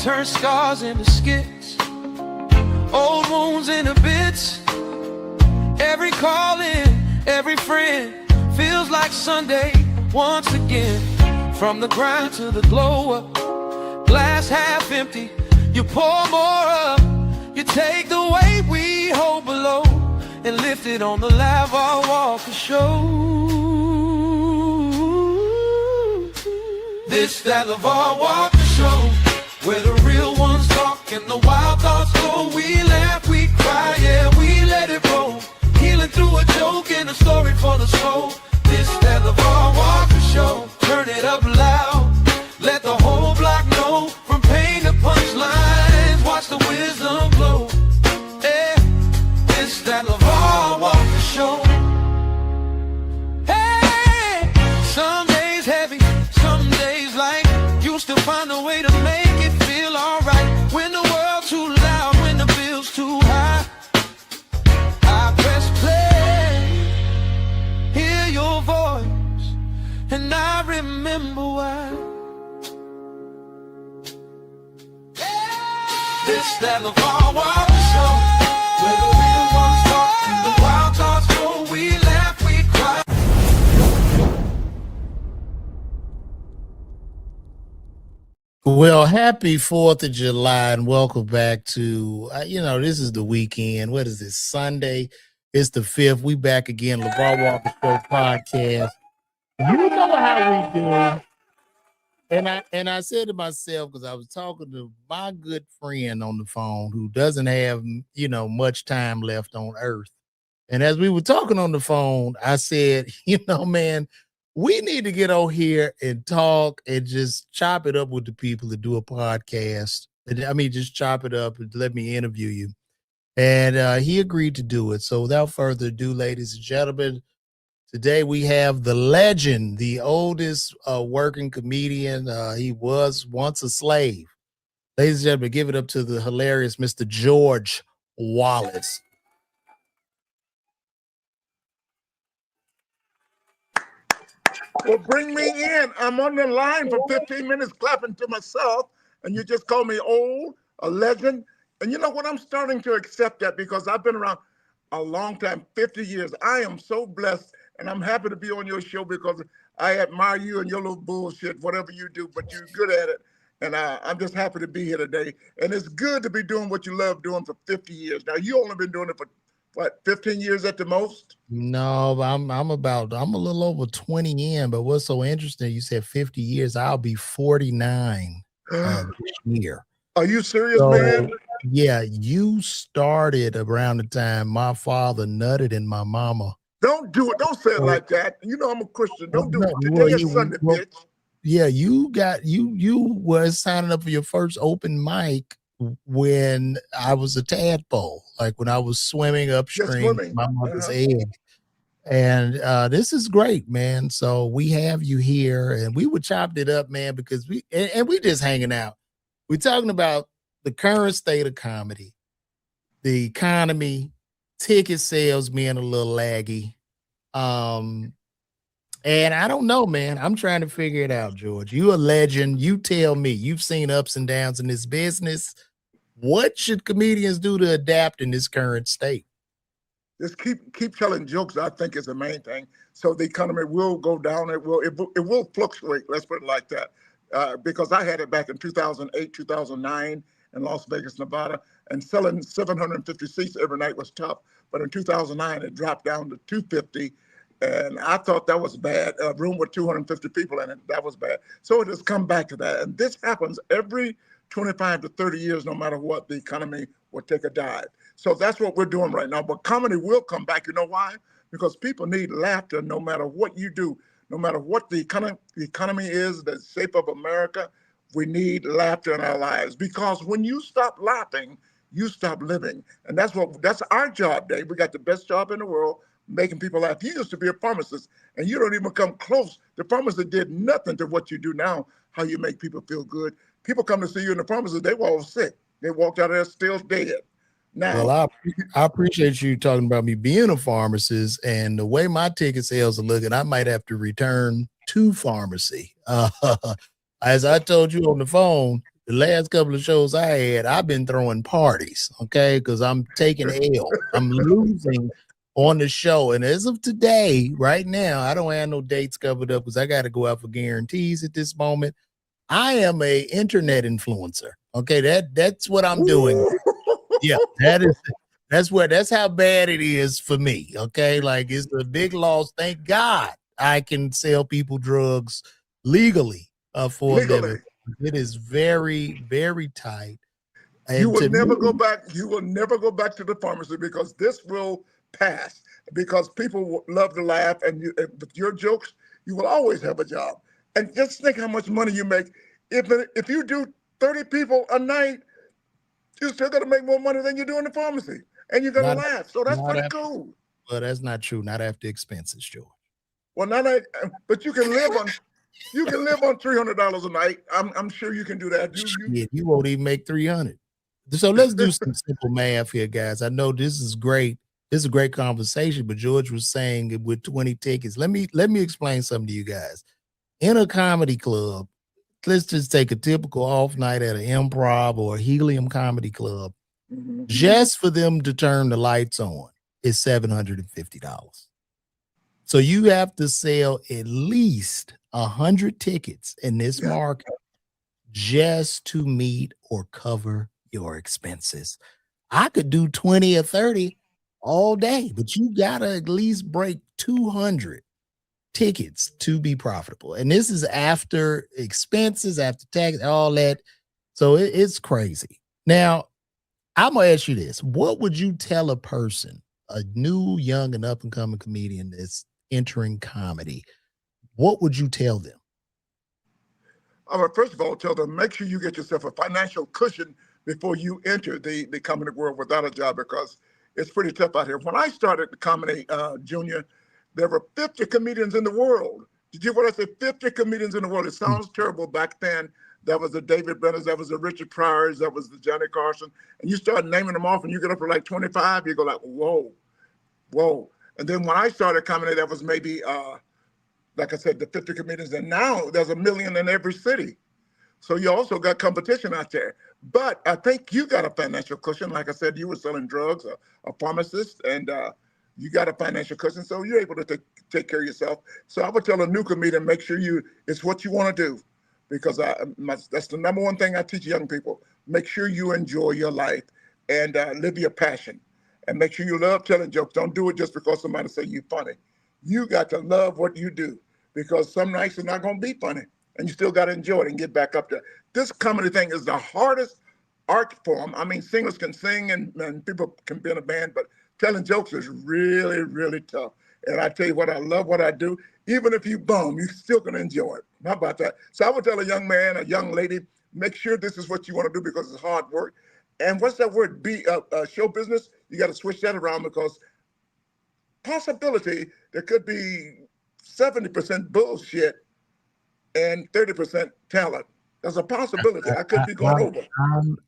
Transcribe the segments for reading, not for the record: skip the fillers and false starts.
turn scars into skits, old wounds into bits. Every calling, every friend feels like Sunday once again. From the grind to the glow up, glass half empty, you pour more up. You take the weight we hold below and lift it on the LaVar walk of show. This that LaVar walk of show, where the real ones talk and the wild thoughts go. We laugh, we cry, yeah, we let it roll. Healing through a joke and a story for the soul. This that LaVar walk of show, turn it up loud, let the whole block know. From pain to punchlines, watch the wisdom glow. Yeah, this that LaVar walk of show. Hey, some days heavy, some days light. You still find a way to make it feel alright. When the world's too loud, when the bill's too high, I press play, hear your voice, and I remember why. This that LaVar walk of show, where the real ones talk and the wild thoughts go. We laugh, we cry. Well, happy 4th of July and welcome back to, this is the weekend. What is this, Sunday? It's the 5th. We back again, LaVar Walker Show podcast. You know how we do. And I said to myself, because I was talking to my good friend on the phone who doesn't have, much time left on earth. And as we were talking on the phone, I said, man, we need to get over here and talk and just chop it up with the people that do a podcast. I mean, just chop it up and let me interview you. And he agreed to do it. So without further ado, ladies and gentlemen, today we have the legend, the oldest working comedian. He was once a slave. Ladies and gentlemen, give it up to the hilarious Mr. George Wallace. Well, bring me in. I'm on the line for 15 minutes clapping to myself, and you just call me old, a legend. And you know what? I'm starting to accept that because I've been around a long time, 50 years. I am so blessed, and I'm happy to be on your show because I admire you and your little bullshit, whatever you do, but you're good at it. And I'm just happy to be here today. And it's good to be doing what you love doing for 50 years. Now, you only been doing it for, 15 years at the most? No, I'm a little over 20 in, but what's so interesting, you said 50 years, I'll be 49 this year. Are you serious, man? Yeah, you started around the time my father nutted in my mama. Don't do it. Don't say it like that. You know I'm a Christian. Don't do it. Today is Sunday, bitch. Yeah, you were signing up for your first open mic when I was a tadpole, like when I was swimming upstream my mother's egg. And this is great, man. So we have you here, and we would chop it up, man, because we just hanging out. We're talking about the current state of comedy, the economy, ticket sales being a little laggy. And I don't know, man. I'm trying to figure it out, George. You a legend. You tell me. You've seen ups and downs in this business. What should comedians do to adapt in this current state? Just keep telling jokes, I think, is the main thing. So the economy will go down. It will fluctuate. Let's put it like that. Because I had it back in 2008, 2009 in Las Vegas, Nevada, and selling 750 seats every night was tough. But in 2009, it dropped down to 250. And I thought that was bad. A room with 250 people in it, that was bad. So it has come back to that. And this happens every 25 to 30 years, no matter what, the economy will take a dive. So that's what we're doing right now. But comedy will come back. You know why? Because people need laughter no matter what you do, no matter what the economy is, the shape of America. We need laughter in our lives, because when you stop laughing, you stop living. And that's our job, Dave. We got the best job in the world, making people laugh. You used to be a pharmacist, and you don't even come close. The pharmacist did nothing to what you do now, how you make people feel good. People come to see you in the pharmacist, they were all sick. They walked out of there still dead. Now, well, I appreciate you talking about me being a pharmacist, and the way my ticket sales are looking, I might have to return to pharmacy. As I told you on the phone, The last couple of shows I had, I've been throwing parties, okay, because I'm taking L. I'm losing on the show. And as of today, right now, I don't have no dates covered up because I got to go out for guarantees at this moment. I am a internet influencer. Okay, that's what I'm doing. Yeah, that's how bad it is for me. Okay, like it's a big loss. Thank God I can sell people drugs legally for a living. Legally. It is very, very tight. You And will to never me, go back. You will never go back to the pharmacy because this will pass. Because people love to laugh, and with your jokes, you will always have a job. And just think how much money you make. If you do 30 people a night, you're still gonna make more money than you do in the pharmacy, and you're gonna not laugh. So that's not pretty after, cool. well, that's not true. Not after expenses, George. Well, not that, but you can live on $300 a night. I'm sure you can do that. You won't even make 300. So let's do some simple math here, guys. I know this is great. This is a great conversation, but George was saying it with 20 tickets. Let me explain something to you guys. In a comedy club, let's just take a typical off night at an improv or a helium comedy club. Mhm. Just for them to turn the lights on is $750. So you have to sell at least 100 tickets in this Yeah. market just to meet or cover your expenses. I could do 20 or 30 all day, but you gotta at least break 200 tickets to be profitable. And this is after expenses, after tax, all that. So it's crazy. Now, I'm gonna ask you this. What would you tell a person, a new, young, and up and coming comedian that's entering comedy? What would you tell them? All right, first of all, tell them make sure you get yourself a financial cushion before you enter the comedy world without a job because it's pretty tough out here. When I started the comedy, Junior, there were 50 comedians in the world. Did you hear what I said? 50 comedians in the world. It sounds terrible back then. That was the David Brenners, that was the Richard Pryors, that was the Johnny Carson. And you start naming them off and you get up to like 25, you go like, whoa, whoa. And then when I started comedy, that was maybe like I said, the 50 comedians, and now there's a million in every city. So you also got competition out there. But I think you got a financial cushion. Like I said, you were selling drugs, a pharmacist, and you got a financial cushion. So you're able to take care of yourself. So I would tell a new comedian, make sure it's what you want to do. Because that's the number one thing I teach young people. Make sure you enjoy your life and live your passion. And make sure you love telling jokes. Don't do it just because somebody say you're funny. You got to love what you do because some nights are not going to be funny and you still got to enjoy it and get back up there. This comedy thing is the hardest art form. I mean, singers can sing and people can be in a band, but telling jokes is really, really tough. And I tell you what, I love what I do. Even if you bum, you're still going to enjoy it. How about that? So I would tell a young man, a young lady, make sure this is what you want to do because it's hard work. And what's that word? Show business. You got to switch that around because possibility there could be 70% bullshit and 30% talent. There's a possibility. I could be going over.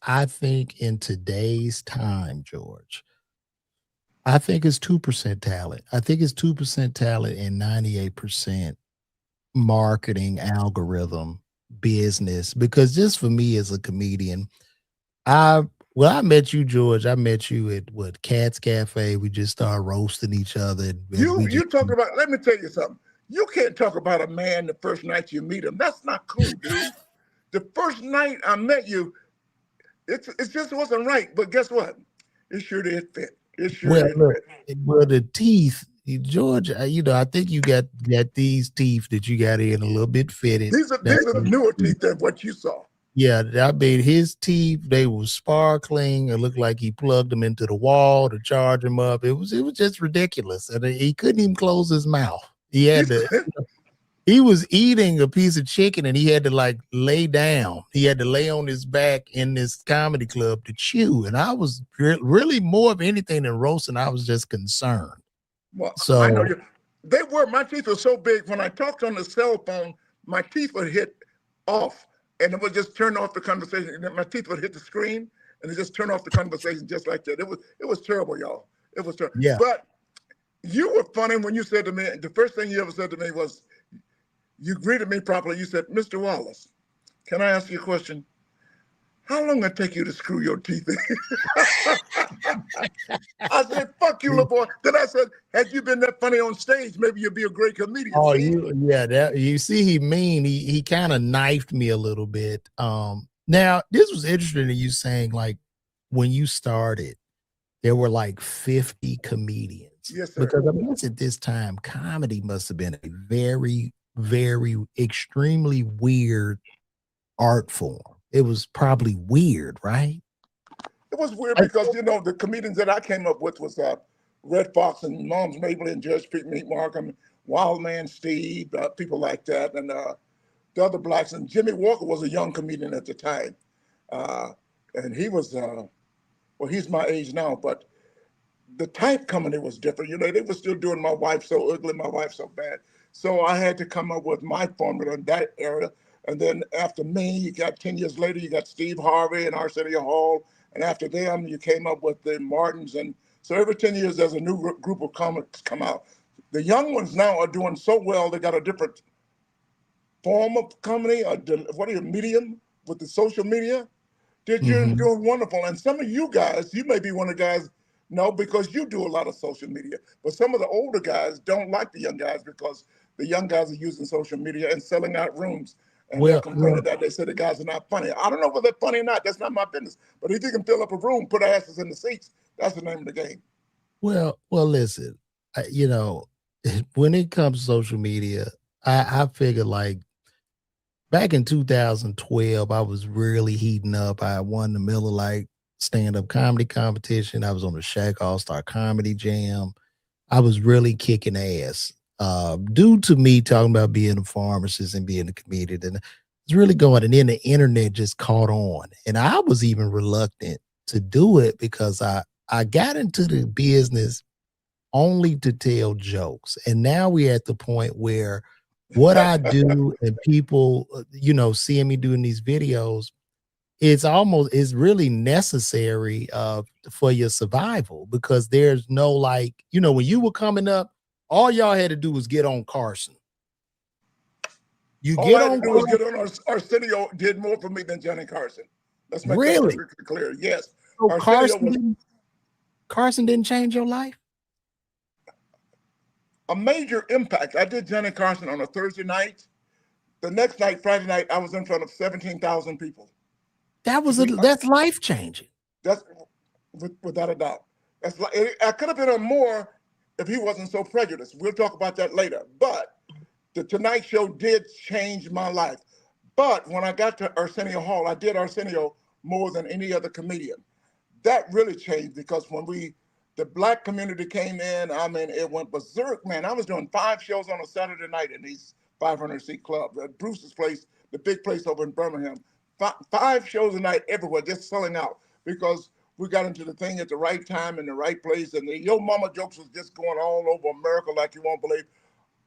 I think in today's time, George, I think it's 2% talent. I think it's 2% talent and 98% marketing, algorithm, business. Because just for me as a comedian, I met you, George. I met you at what Cat's Cafe. We just started roasting each other. You talk about. Let me tell you something. You can't talk about a man the first night you meet him. That's not cool, dude. The first night I met you, it just wasn't right. But guess what? It sure did fit. It sure did fit. Well, the teeth, George. I think you got these teeth that you got in a little bit fitted. These are newer teeth than what you saw. Yeah, I mean his teeth, they were sparkling. It looked like he plugged them into the wall to charge them up. It was just ridiculous. And he couldn't even close his mouth. He had to he was eating a piece of chicken and he had to like lay down. He had to lay on his back in this comedy club to chew. And I was really more of anything than roasting. I was just concerned. Well, So I know you. My teeth were so big. When I talked on the cell phone, my teeth would hit off and it would just turn off the conversation. And then my teeth would hit the screen and it just turned off the conversation just like that. It was terrible, y'all. It was terrible. yeah. But you were funny when you said to me, the first thing you ever said to me was, you greeted me properly. You said, Mr. Wallace, can I ask you a question? how long it take you to screw your teeth in? I said, fuck you, LaVar. Then I said, had you been that funny on stage, maybe you'd be a great comedian. Oh, See? yeah, that you see, he kind of knifed me a little bit. Now this was interesting to you saying like when you started, there were like 50 comedians. Yes, sir. Because I mean, at this time, comedy must have been a very, very extremely weird art form. It was probably weird, right? It was weird because, the comedians that I came up with was Red Fox and Mom's Mabel and Judge Pete Meat Markham, Wild Man Steve, people like that. And the other blacks. And Jimmy Walker was a young comedian at the time. Uh, and he was, well, he's my age now, but the type comedy was different. They were still doing My Wife So Ugly, My Wife So Bad. So I had to come up with my formula in that era. And then after me, you got 10 years later, you got Steve Harvey and Arsenio Hall. And after them, you came up with the Martins. And so every 10 years, there's a new group of comics come out. The young ones now are doing so well, they got a different form of comedy, medium with the social media. They're Mhm. doing wonderful. And some of you guys, you may be one of the guys, no, because you do a lot of social media. But some of the older guys don't like the young guys because the young guys are using social media and selling out rooms. And they're Well, complaining that they say the guys are not funny. I don't know whether they're funny or not. That's not my business. But if you can fill up a room, put asses in the seats, that's the name of the game. well, listen, when it comes to social media, I figure like back in 2012, I was really heating up. I won the Miller Lite stand-up comedy competition. I was on the Shaq All-Star Comedy Jam. I was really kicking ass. Due to me talking about being a pharmacist and being a comedian. And it's really going. And then the internet just caught on. And I was even reluctant to do it because I got into the business only to tell jokes. And now we're at the point where what I do and people, seeing me doing these videos, it's really necessary for your survival because there's no like, when you were coming up, all y'all had to do was get on Carson. You All get I had to on do was Carson, get on Arsenio did more for me than Johnny Carson. Let's make that really? perfectly clear. Yes. So Arsenio was Carson didn't change your life? a major impact. I did Johnny Carson on a Thursday night. The next night, Friday night, I was in front of 17,000 people. That's life changing. That's without a doubt. That's like I could have been on more if he wasn't so prejudiced. We'll talk about that later. But the Tonight Show did change my life. But when I got to Arsenio Hall, I did Arsenio more than any other comedian. That really changed because when the black community came in, I mean, it went berserk, man. I was doing 5 shows on a Saturday night in these 500-seat clubs at Bruce's place, the big place over in Birmingham. 5 shows a night everywhere, just selling out because we got into the thing at the right time in the right place. And the Yo Mama jokes was just going all over America like you won't believe.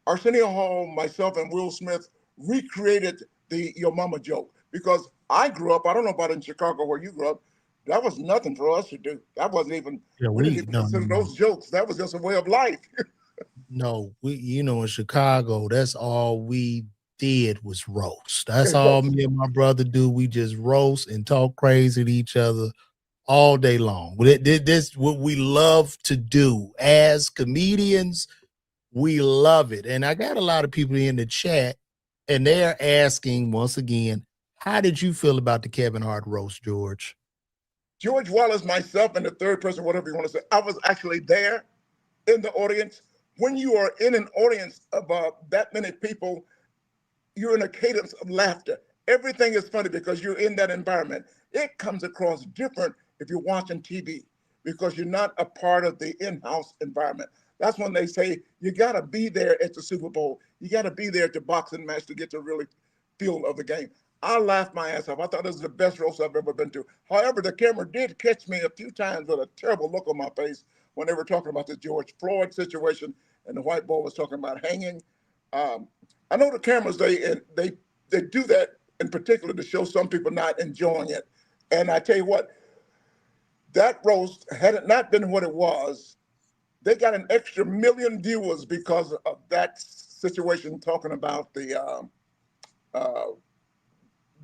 Arsenio Hall, myself, and Will Smith recreated the Your Mama joke because I grew up, I don't know about in Chicago where you grew up, that was nothing for us to do. That wasn't even, Yeah, we didn't even no, consider those jokes. That was just a way of life. no, in Chicago, that's all we did was roast. That's It all was. me and my brother do. We just roast and talk crazy to each other all day long. But this what we love to do as comedians. We love it. And I got a lot of people in the chat, and they're asking once again, how did you feel about the Kevin Hart roast, George? George Wallace, myself, and the third person, whatever you want to say, I was actually there in the audience. When you are in an audience of that many people, you're in a cadence of laughter. Everything is funny because you're in that environment. It comes across different if you're watching TV because you're not a part of the in-house environment. That's when they say you got to be there at the Super Bowl. You got to be there at the boxing match to get the really feel of the game. I laughed my ass off. I thought this was the best roast I've ever been to. However, the camera did catch me a few times with a terrible look on my face when they were talking about the George Floyd situation and the white boy was talking about hanging. Um, I know the cameras they do that in particular to show some people not enjoying it. And I tell you what, that roast had it not been what it was, they got an extra million viewers because of that situation talking about the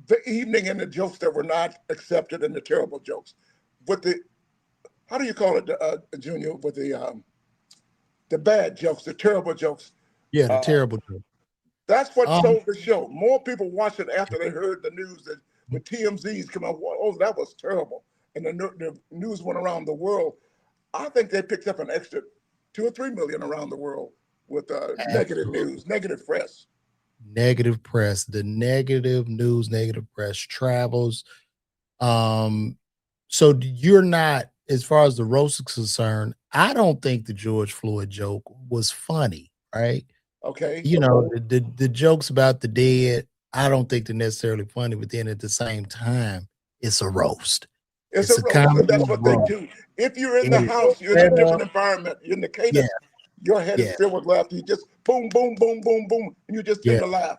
the evening and the jokes that were not accepted and the terrible jokes. With the, how do you call it, Junior? With the bad jokes, the terrible jokes. Yeah, the Uh, terrible joke. that's what Um, sold the show. More people watched it after they heard the news that with TMZ's come out. Oh, that was terrible, and the news went around the world. I think they picked up an extra 2 or 3 million around the world with negative news, negative press. negative press, the negative news, negative press travels. So you're not, as far as the roast is concerned, I don't think the George Floyd joke was funny, right? Okay, You know, the jokes about the dead, I don't think they're necessarily funny, but then at the same time, it's a roast. it's It's a a roast, and comedy that's what they roast. do. If you're in It the is house, you're in a set different up. environment. You're in the Yeah, cadence. Your head is yeah, filled with laughter. You just boom, boom, boom, boom, boom, and you just tend yeah. to laugh,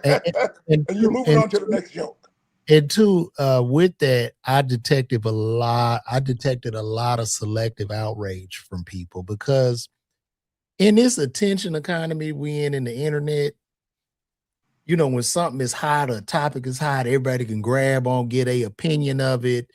And, and, and you're two, moving and on to the next joke. with that, I detected a lot of selective outrage from people because in this attention economy we in the internet, you know, when something is hot, a topic is hot, everybody can grab on, get a opinion of it,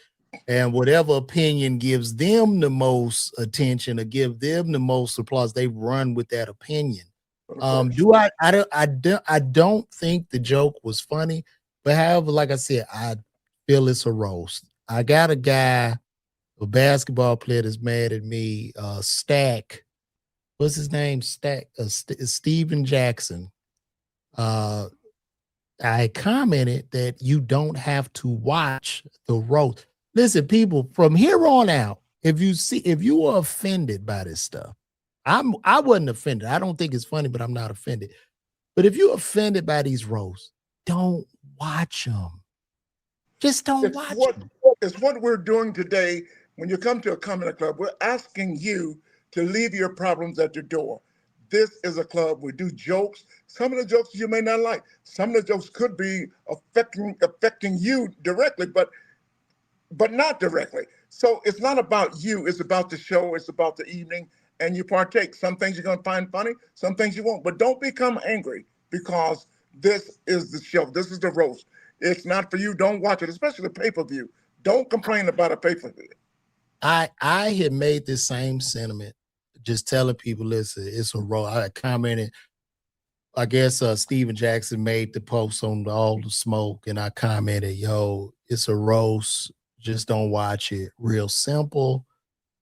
and whatever opinion gives them the most attention or give them the most applause, they run with that opinion. Of course, Do I don't think the joke was funny, but however, like I said, I feel it's a roast. I got a guy, a basketball player that's mad at me, Stack. What's his name? Stack, Steven Jackson. Uh, I commented that you don't have to watch the roast. Listen, people, from here on out, if you are offended by this stuff, I wasn't offended. I don't think it's funny, but I'm not offended. But if you're offended by these roasts, don't watch them. Just don't it's watch what them. it's what we're doing today. When you come to a comedy club, we're asking you to leave your problems at the door. This is a club. We do jokes. Some of the jokes you may not like. Some of the jokes could be affecting you directly, but not directly. So it's not about you. It's about the show. It's about the evening, and you partake. Some things you're going to find funny. Some things you won't. But don't become angry because this is the show. This is the roast. It's not for you. Don't watch it, especially the pay-per-view. Don't complain about a pay-per-view. I had made this same sentiment, just telling people, listen, it's a roast. I commented, I guess Steven Jackson made the post on all the smoke, and I commented, yo, it's a roast. Just don't watch it. Real simple.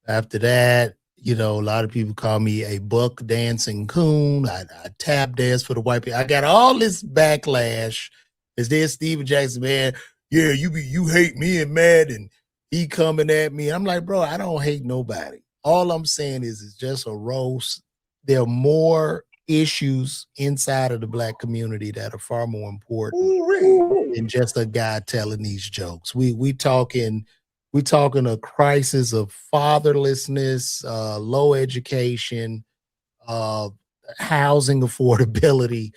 After that, you know, a lot of people call me a buck dancing coon. I tap dance for the white people. I got all this backlash. Is there Steven Jackson, man? Yeah, you hate me and mad, and he coming at me. I'm like, bro, I don't hate nobody. All I'm saying is it's just a roast. There are more issues inside of the Black community that are far more important Ooh-wee. than just a guy telling these jokes. We talking a crisis of fatherlessness, low education, uh, housing affordability.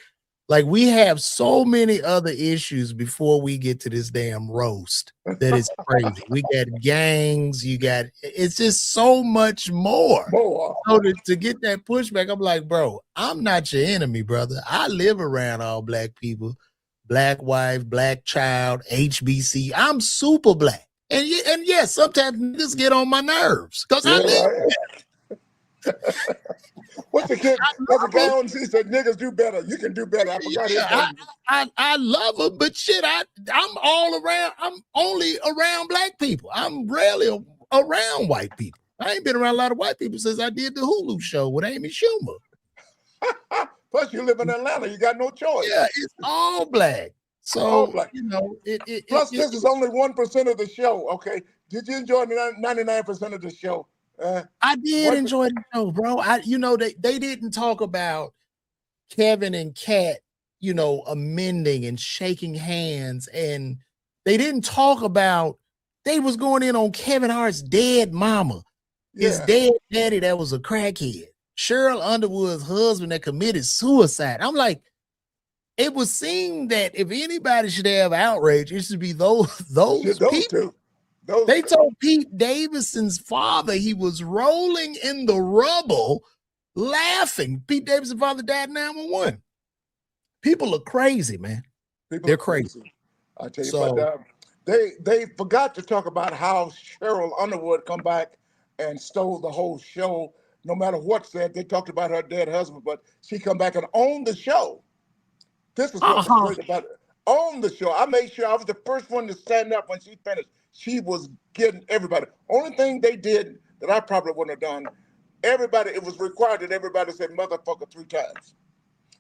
Like we have so many other issues before we get to this damn roast that it's crazy. We got gangs, it's just so much more. More. So to get that pushback, I'm like, bro, I'm not your enemy, brother. I live around all Black people, Black wife, Black child, HBC. I'm super Black. And yes, sometimes niggas get on my nerves because I Yeah, live. right. What's the kid? I There's a love guy them. on He said, niggas do better. You can do better. I forgot his Yeah, name. I love them, but shit, I'm all around. I'm only around Black people. I'm rarely around white people. I ain't been around a lot of white people since I did the Hulu show with Amy Schumer. Plus, you live in Atlanta. You got no choice. Yeah, it's all Black. All So Black. you know, Plus, this is only 1% of the show. Okay. Did you enjoy 99% of the show? I did What? enjoy the show, bro. They didn't talk about Kevin and Kat, you know, amending and shaking hands, and they didn't talk about they was going in on Kevin Hart's dead mama, his Yeah. dead daddy that was a crackhead, Cheryl Underwood's husband that committed suicide. I'm like, it was seen that if anybody should have outrage, it should be those Shit, people. two. Those They two. told Pete Davidson's father he was rolling in the rubble laughing. Pete Davidson's father died in 911. People are crazy, man. People They're are crazy. crazy. I tell you, but So, they forgot to talk about how Cheryl Underwood come back and stole the whole show. No matter what said, they talked about her dead husband, but she come back and owned the show. This is what was uh-huh. great about it. On the show, I made sure I was the first one to stand up when she finished. She was getting everybody. Only thing they did that I probably wouldn't have done, everybody, it was required that everybody say motherfucker 3 times.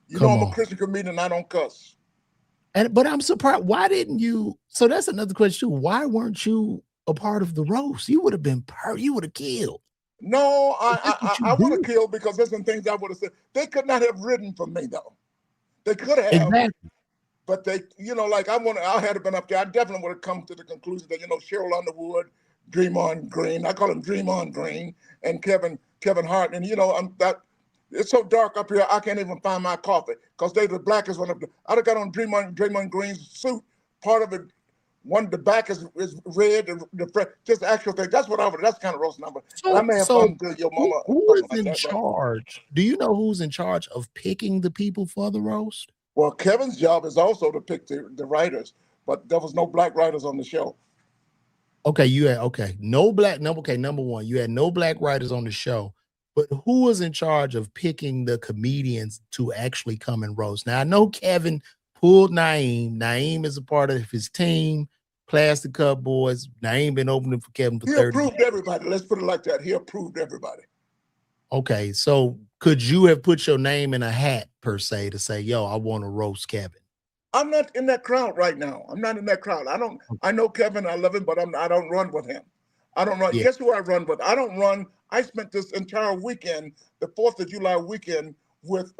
You know Come I'm a on. Christian comedian, I don't cuss. But I'm surprised. Why didn't you? So that's another question too. Why weren't you a part of the roast? You would have been you would have killed. No, But that's what you I would have do. killed because there's some things I would have said. They could not have written for me though. They could have, Exactly. but they, like I had been up there. I definitely would have come to the conclusion that Cheryl Underwood, Dream on Green. I call him Dream on Green, and Kevin Hart. And I'm that. It's so dark up here, I can't even find my coffee because they the blackest one up there. I'd have got on Dream on Green's suit. Part of it, the back is red. Just the actual thing. That's what I would. That's kind of roast number. And I So may have so fun to your who, mama or who something is like in that. But charge? Do you know who's in charge of picking the people for the roast? well, Kevin's job is also to pick the writers, but there was no black writers on the show. Okay, number one, you had no black writers on the show, but who was in charge of picking the comedians to actually come and roast? Now I know Kevin pulled Naeem. Naeem is a part of his team, Plastic Cup Boys. Naeem been opening for Kevin for He 30 years. approved everybody. Let's put it like that. He approved everybody. Okay, so could you have put your name in a hat per se to say, yo, I want to roast Kevin? I'm not in that crowd right now. I'm not in that crowd. I don't. I know Kevin. I love him, but I don't run with him. I don't run. Yeah. Guess who I run with? I don't run. I spent this entire weekend, the 4th of July weekend, with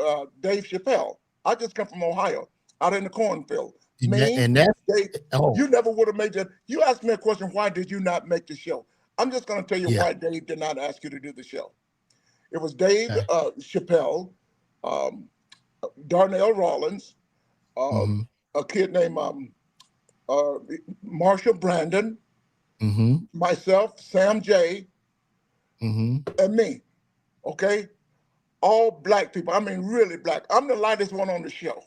Dave Chappelle. I just come from Ohio, out in the cornfield. Me, And that's Dave. oh You never would have made that. You asked me a question. Why did you not make the show? I'm just going to tell you yeah. why Dave did not ask you to do the show. It was Dave Okay. Chappelle, um, Darnell Rollins, Mm-hmm. a kid named Marshall Brandon, Mm-hmm. myself, Sam J, Mm-hmm. and me. Okay, all black people. I mean, really black. I'm the lightest one on the show.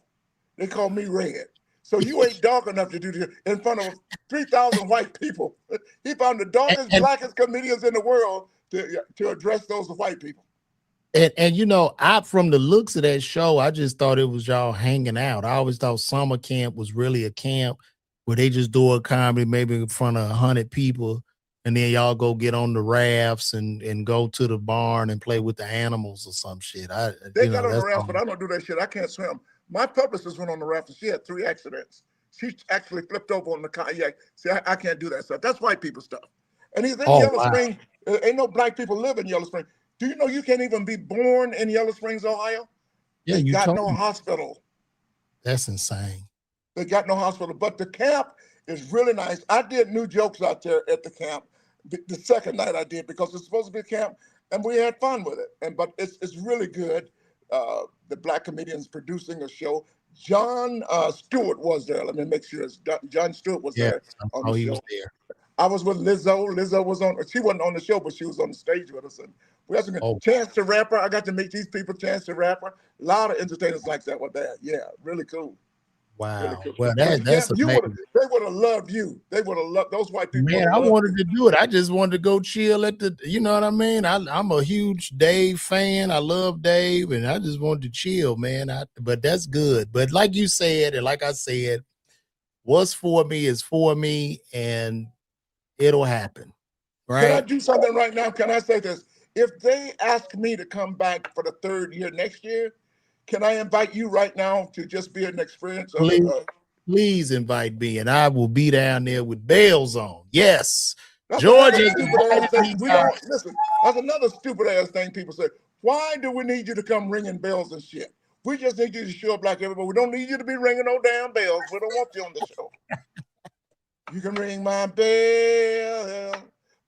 They call me Red. So you ain't dark enough to do this in front of 3,000 white people. He found the darkest, And, blackest comedians in the world to address those white people. and I from the looks of that show, I just thought it was y'all hanging out. I always thought summer camp was really a camp where they just do a comedy maybe in front of 100 people, and then y'all go get on the rafts and go to the barn and play with the animals or some shit. They got on the That's raft, all. but I don't do that shit. I can't swim. My publicist went on the raft and she had 3 accidents. She actually flipped over on the kayak. See, I can't do that stuff. That's white people stuff. And he's in Oh Yellow wow, Spring. Ain't no black people live in Yellow Spring. Do you know you can't even be born in Yellow Springs, Ohio? yeah, They you got told no me. hospital. That's insane. They got no hospital. But the camp is really nice. I did new jokes out there at the camp. The second night I did because it's supposed to be a camp, and we had fun with it. But it's really good. The black comedians producing a show. John Stewart was there. Let me make sure it's John Stewart was Yes, there I on saw the he was show. there. I was with Lizzo. Lizzo was on. She wasn't on the show, but she was on the stage with us. And we had some Oh Chance the Rapper. I got to meet these people. Chance the Rapper. A lot of entertainers like that were there. Yeah, really cool. Really wow. cool. Well, But the that's camp, amazing. they would have loved you. They would have loved those white people. Would Man, have I loved wanted you. to do it. I just wanted to go chill at the, you know what I mean? I'm a huge Dave fan. I love Dave, and I just wanted to chill, man. But that's good. But like you said, and like I said, what's for me is for me, and it'll happen, Can I right? do something right now? Can I say this? If they ask me to come back for the 3rd year next year, can I invite you right now to just be an experience of it? Please, please invite me, and I will be down there with bells on. Yes, That's another Georgia stupid ass invited thing. me, We guys. don't listen. That's another stupid ass thing people say. Why do we need you to come ringing bells and shit? We just need you to show up like everybody. We don't need you to be ringing no damn bells. We don't want you on the show. You can ring my bell.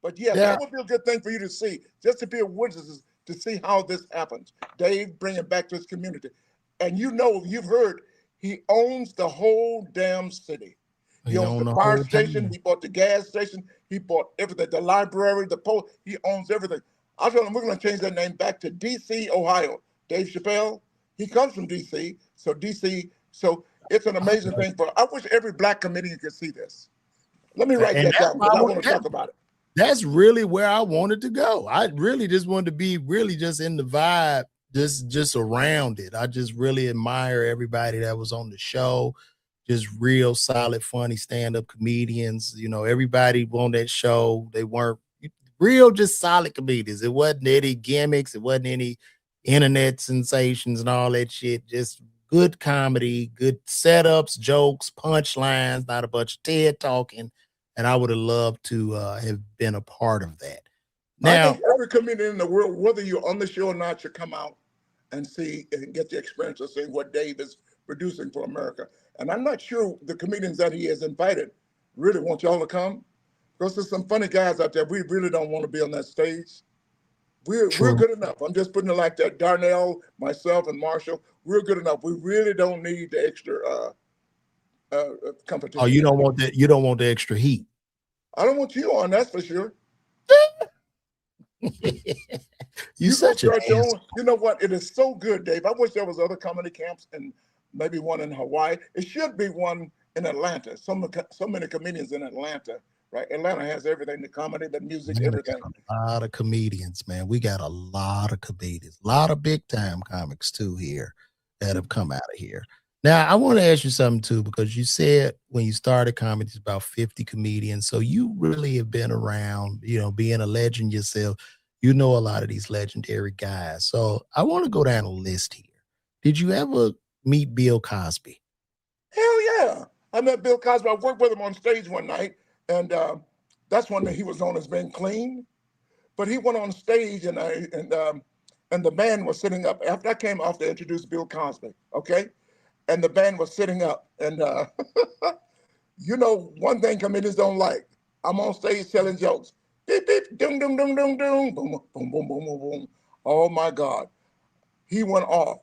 But yeah, Yeah, that would be a good thing for you to see, just to be a witness to see how this happens. Dave bringing back to his community. And you've heard, he owns the whole damn city. He he owns on the the fire whole station. time. He bought the gas station. He bought everything, the library, the post. He owns everything. I told him we're going to change that name back to DC, Ohio. Dave Chappelle, he comes from DC. So DC, so It's an amazing thing. I wish every black comedian could see this. Let me write And that that's down why because I want to talk about it. that's really where I wanted to go. I really just wanted to be really just in the vibe, just around it. I just really admire everybody that was on the show. Just real solid, funny stand-up comedians. You know, everybody on that show, they weren't real, just solid comedians. It wasn't any gimmicks, it wasn't any internet sensations and all that shit. Just good comedy, good setups, jokes, punchlines, not a bunch of TED talking. And I would have loved to have been a part of that. I Now, think every comedian in the world, whether you're on the show or not, should come out and see and get the experience of seeing what Dave is producing for America. And I'm not sure the comedians that he has invited really want y'all to come, because there's some funny guys out there. We really don't want to be on that stage. We're true. good enough. I'm just putting it like that. Darnell, myself, and Marshall, we're good enough. We really don't need the extra Oh, competition. you don't want that. You don't want the extra heat. I don't want you on, that's for sure. You Gonna such an start your asshole. own. You know what? It is so good, Dave. I wish there was other comedy camps and maybe one in Hawaii. It should be one in Atlanta. So many comedians in Atlanta, right? Atlanta has everything: the comedy, the music, Man, we everything. got a lot of comedians, man. We got a lot of comedians, a lot of big time comics too here that have come out of here. Now, I want to ask you something too, because you said when you started comedy, it's about 50 comedians. So you really have been around, you know, being a legend yourself. You know a lot of these legendary guys. So I want to go down a list here. Did you ever meet Bill Cosby? Hell yeah! I met Bill Cosby. I worked with him on stage one night, and that's when he was known as being clean. But he went on stage, and the band was sitting up after I came off to introduce Bill Cosby. Okay, and the band was sitting up, and you know, one thing comedians don't like. I'm on stage telling jokes. Beep, beep, doom, doom, doom, doom, doom, boom, boom, boom, boom, boom, boom. Oh my God. He went off.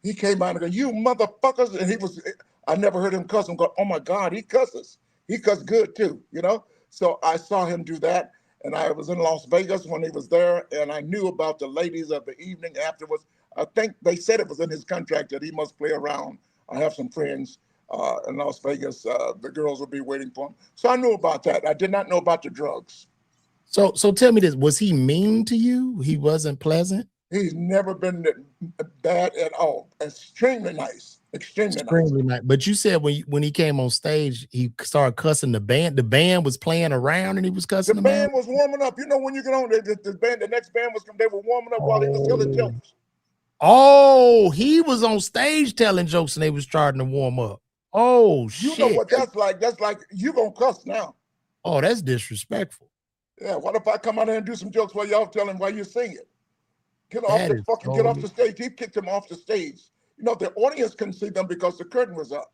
He came out and go, you motherfuckers. And I never heard him cuss. I'm going, oh my God, he cusses. He cussed good too, you know? So I saw him do that. And I was in Las Vegas when he was there. And I knew about the ladies of the evening afterwards. I think they said it was in his contract that he must play around. I have some friends in Las Vegas. The girls will be waiting for him. So I knew about that. I did not know about the drugs. So tell me this, was he mean to you? He wasn't pleasant? He's never been bad at all. Extremely nice. Extremely nice. Extremely nice. But you said when he came on stage, he started cussing the band. The band was playing around and he was The cussing them out. band was warming up. You know, when you get on, the next band was they were warming up while he was telling Oh. jokes. Oh, he was on stage telling jokes and they was starting to warm up. Oh You know shit. what that's like? That's like you gonna cuss now. Oh, that's disrespectful. Yeah. What if I come out here and do some jokes while y'all telling while you sing it? Get off That the is fucking get off totally the stage. He kicked him off the stage. You know, the audience couldn't see them because the curtain was up.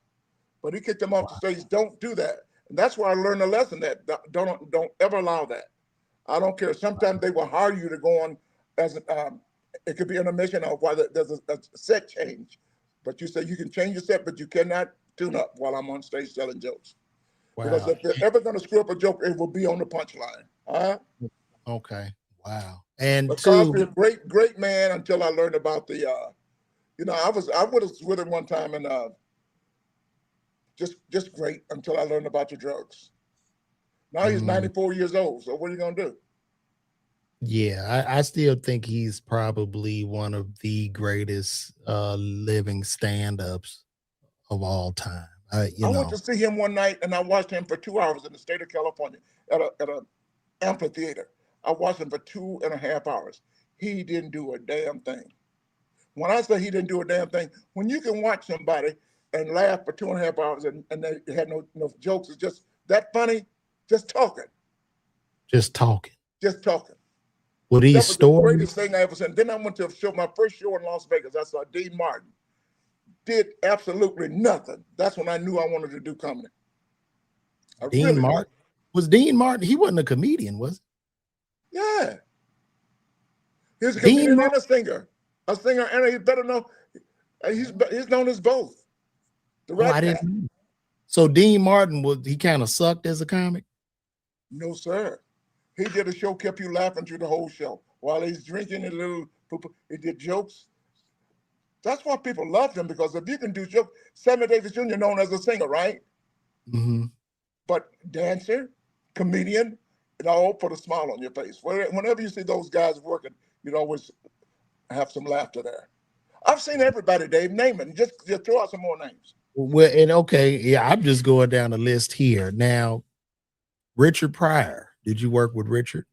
But he kicked them off the stage. Don't do that. And that's where I learned a lesson that don't ever allow that. I don't care. Sometimes they will hire you to go on as it could be an omission of why there's a set change. But you say you can change your set, but you cannot tune up while I'm on stage telling jokes. Because wow. if they're ever going to screw up a joke, it will be on the punchline. Okay. Wow. And But Cosby, a two, great, great man until I learned about the, you know, I was with him one time and just great until I learned about the drugs. Now he's 94 years old. So what are you going to do? yeah, I still think he's probably one of the greatest living stand-ups of all time. You I went to know, see him one night and I watched him for 2 hours in the state of California at a amphitheater. I watched him for 2.5 hours. He didn't do a damn thing. When I say he didn't do a damn thing, when you can watch somebody and laugh for 2.5 hours and they had no jokes, it's just that funny, just talking, just talking. just talking. Well, That these was the stories, greatest thing I ever seen. Then I went to a show, my first show in Las Vegas. I saw Dean Martin. Did absolutely nothing. That's when I knew I wanted to do comedy. I Dean really Martin. Was Dean Martin? He wasn't a comedian, was did. Yeah. He was a he? Dean comedian and Martin? a singer. A singer, and he better know. He's known as both. The Oh, I Rat didn't Pack. know. So Dean Martin he kind of sucked as a comic? No, sir. He did a show, kept you laughing through the whole show. While he's drinking a little, he did jokes. That's why people loved him, because if you can do jokes, Sammy Davis Jr. known as a singer, right? Mm-hmm. But dancer, comedian, it all put a smile on your face. Whenever you see those guys working, you'd always have some laughter there. I've seen everybody, Dave. Name it. Just throw out some more names. Well, and okay, yeah, I'm just going down the list here. Now, Richard Pryor. Did you work with Richard?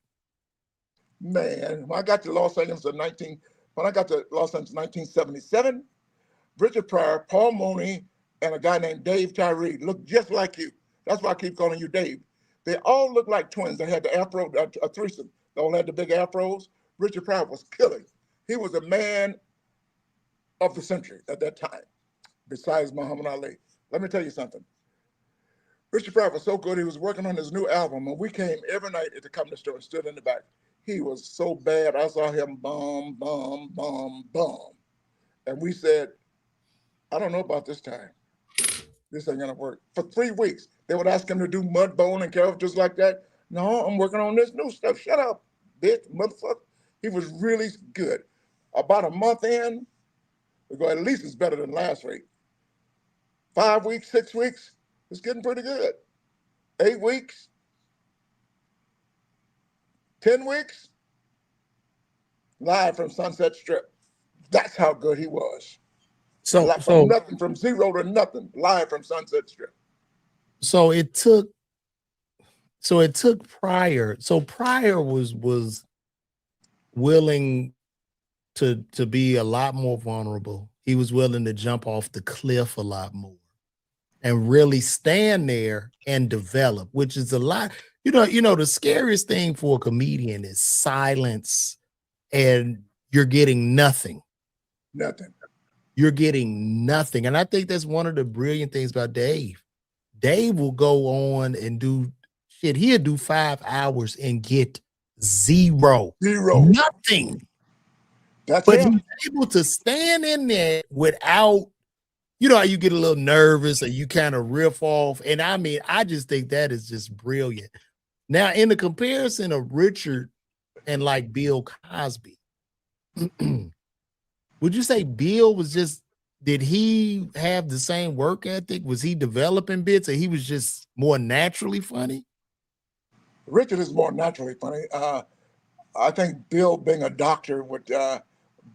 Man, when I got to Los Angeles in 1977, Richard Pryor, Paul Mooney, and a guy named Dave Tyree looked just like you. That's why I keep calling you Dave. They all looked like twins. They had the afro, a threesome. They all had the big afros. Richard Pryor was killing. He was a man of the century at that time, besides Muhammad Ali. Let me tell you something. Richard Pryor was so good. He was working on his new album, and we came every night at the comedy store and stood in the back. He was so bad. I saw him bomb, bomb, bomb, bomb. And we said, I don't know about this time. This ain't gonna work. For 3 weeks, they would ask him to do Mudbone and characters like that. No, I'm working on this new stuff. Shut up, bitch, motherfucker. He was really good. About a month in, we go, at least it's better than last week. 5 weeks, 6 weeks, it's getting pretty good. 8 weeks, 10 weeks, live from Sunset Strip. That's how good he was. From nothing, from zero to nothing, live from Sunset Strip. So it took Pryor. So Pryor was willing to be a lot more vulnerable. He was willing to jump off the cliff a lot more and really stand there and develop, which is a lot. You know, the scariest thing for a comedian is silence, and you're getting nothing. Nothing. You're getting nothing. And I think that's one of the brilliant things about Dave. Dave will go on and do shit. He'll do 5 hours and get zero. Nothing. But he's able to stand in there without, you know how you get a little nervous or you kind of riff off. And I mean, I just think that is just brilliant. Now, in the comparison of Richard and like Bill Cosby, would you say Bill was did he have the same work ethic? Was he developing bits, or he was just more naturally funny? Richard is more naturally funny. I think Bill, being a doctor, would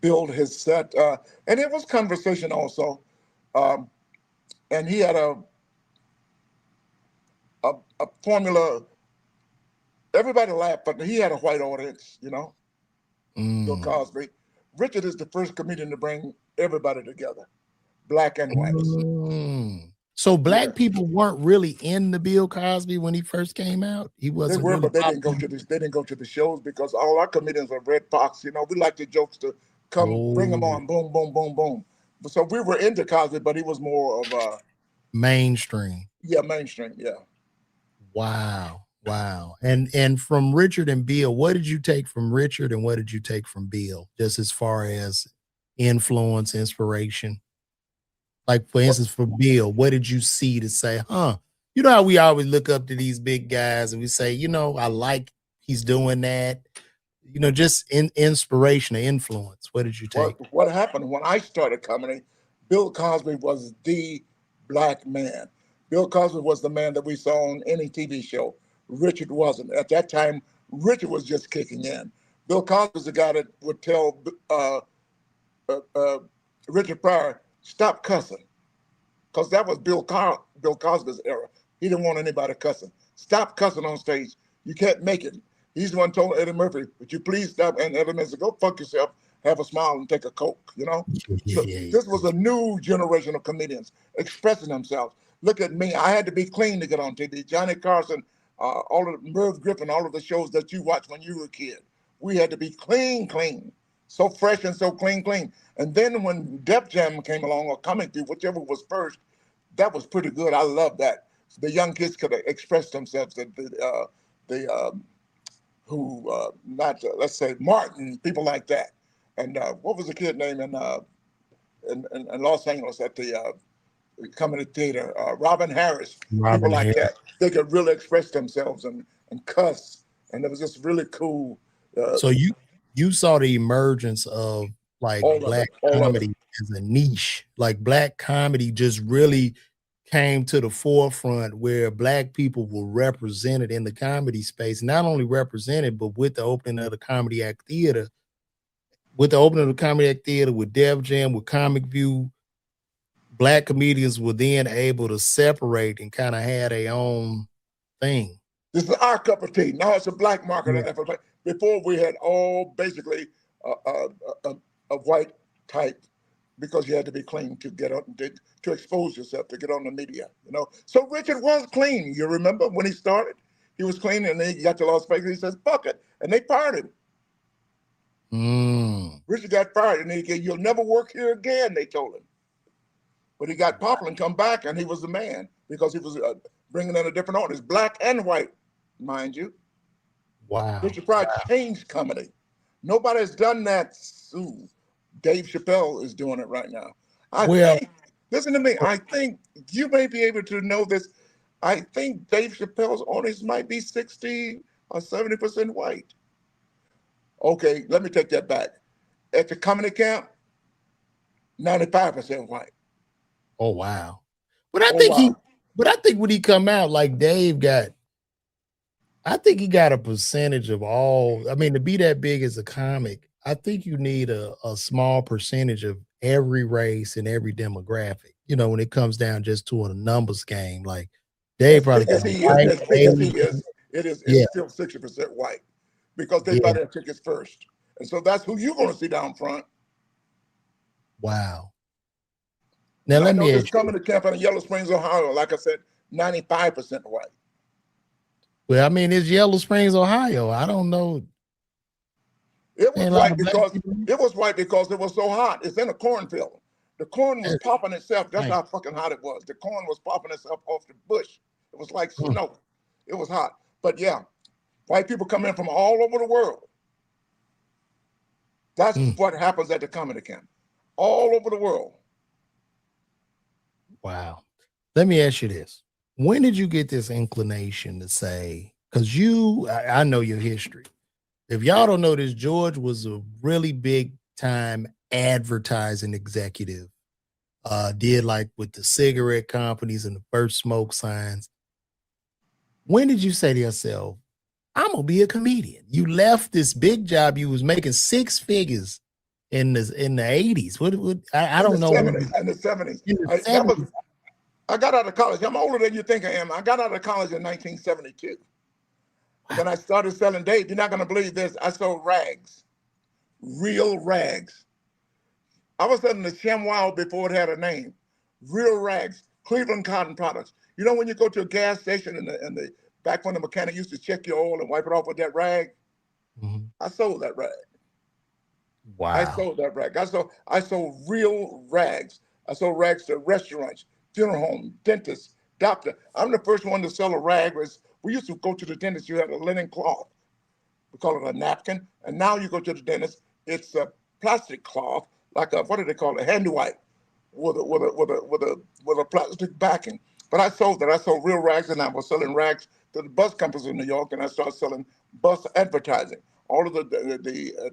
build his set. And it was conversation also. And he had a formula. Everybody laughed, but he had a white audience, you know. Bill Cosby. Richard is the first comedian to bring everybody together, black and white. So black people weren't really in the Bill Cosby when he first came out. He wasn't. They were, really but they didn't go to this. They didn't go to the shows because all our comedians are Red Fox. You know, we like the jokes to come, bring them on, boom, boom, boom, boom. So we were into Cosby, but he was more of mainstream. Yeah, mainstream. Yeah. Wow. Wow. And from Richard and Bill, what did you take from Richard and what did you take from Bill, just as far as influence, inspiration? Like, for instance, for Bill, what did you see to say, you know how we always look up to these big guys and we say, you know, I like he's doing that, you know, just inspiration or influence. What did you take? What happened when I started comedy, Bill Cosby was the black man. Bill Cosby was the man that we saw on any TV show. Richard wasn't. At that time, Richard was just kicking in. Bill Cosby was the guy that would tell Richard Pryor, stop cussing. Because that was Bill Cosby's era. He didn't want anybody cussing. Stop cussing on stage. You can't make it. He's the one told Eddie Murphy, would you please stop? And Eddie Murphy said, go fuck yourself, have a smile and take a Coke, you know? So this was a new generation of comedians expressing themselves. Look at me. I had to be clean to get on TV. Johnny Carson, all of Merv Griffin, all of the shows that you watched when you were a kid. We had to be clean. So fresh and so clean. And then when Def Jam came along, or Coming Through, whichever was first, that was pretty good. I love that. The young kids could express themselves. Let's say Martin, people like that. And what was the kid name in Los Angeles at the Comedy Theater? Robin Harris. People like that. They could really express themselves and cuss. And it was just really cool. So you saw the emergence of like black comedy as a niche. Like black comedy just really came to the forefront where black people were represented in the comedy space, not only represented, but with the opening of the Comedy Act Theater, with Def Jam, with Comic View, black comedians were then able to separate and kind of had their own thing. This is our cup of tea. Now it's a black market. Yeah. Before we had all basically a white type, because you had to be clean to get on to expose yourself, to get on the media, you know. So Richard was clean. You remember when he started? He was clean, and then he got to Las Vegas. He says, "Fuck it," and they fired him. Richard got fired, and "You'll never work here again," they told him. But he got popular and come back, and he was the man because he was bringing in a different audience, black and white, mind you. Wow. Richard Pryor changed comedy. Nobody has done that. Ooh, Dave Chappelle is doing it right now. I think, listen to me, I think you may be able to know this. I think Dave Chappelle's audience might be 60 or 70% white. Okay, let me take that back. At the comedy camp, 95% white. Oh wow. But I think when he come out, like Dave got, I think he got a percentage of all. I mean, to be that big as a comic, I think you need a small percentage of every race and every demographic. You know, when it comes down just to a numbers game, like Dave probably got as big as he is, it's still 60% white because they buy their tickets first. And so that's who you're going to see down front. Wow. Now let me ask you. Coming to camp in Yellow Springs, Ohio, like I said, 95% white. Well, I mean, it's Yellow Springs, Ohio. I don't know. It was white because it was so hot. It's in a cornfield. The corn was popping itself. That's how fucking hot it was. The corn was popping itself off the bush. It was like snow. It was hot. But yeah, white people come in from all over the world. That's what happens at the comedy camp. All over the world. Wow. Let me ask you this. When did you get this inclination to say, because I know your history. If y'all don't know this, George was a really big time advertising executive. Did like with the cigarette companies and the first smoke signs. When did you say to yourself, I'm gonna be a comedian? You left this big job. You was making six figures in the 80s. I don't know. In the 70s. I got out of college. I'm older than you think I am. I got out of college in 1972. Then I started selling Dave. You're not going to believe this. I sold rags, real rags. I was selling the ShamWow before it had a name. Real rags, Cleveland Cotton Products. You know when you go to a gas station and the back when the mechanic used to check your oil and wipe it off with that rag? I sold that rag. Wow. I sold that rag. I sold real rags. I sold rags to restaurants, funeral home, dentists, doctor. I'm the first one to sell a rag. We used to go to the dentist, you had a linen cloth. We call it a napkin. And now you go to the dentist, it's a plastic cloth, like a, what do they call it, a handy wipe with a plastic backing. But I sold that. I sold real rags, and I was selling rags to the bus companies in New York, and I started selling bus advertising. All of the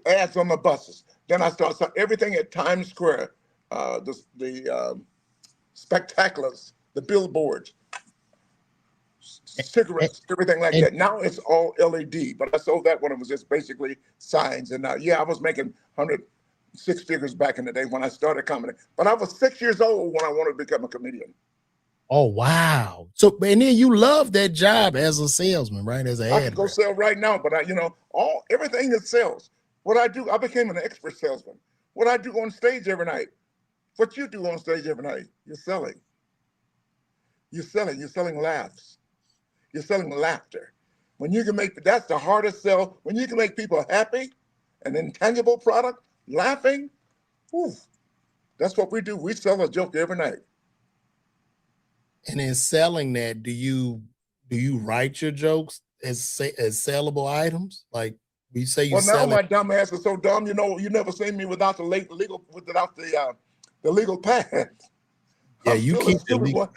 ads on the buses. Then I started selling everything at Times Square, the spectaculars, the billboards, cigarettes, everything like that. Now it's all LED, but I sold that when it was just basically signs. And now, I was making 6 figures back in the day when I started comedy. But I was 6 years old when I wanted to become a comedian. Oh, wow. So, and then you love that job as a salesman, right? As an ad. I could go sell right now, but everything is sales. What I do, I became an expert salesman. What I do on stage every night, what you do on stage every night, you're selling. You're selling laughs. You're selling laughter. When you can that's the hardest sell. When you can make people happy, an intangible product, laughing, that's what we do. We sell a joke every night. And in selling that, do you write your jokes as sellable items? Like we say you sell. Well, now my dumb ass is so dumb. You never seen me without the legal pad. Yeah, you keep the legal.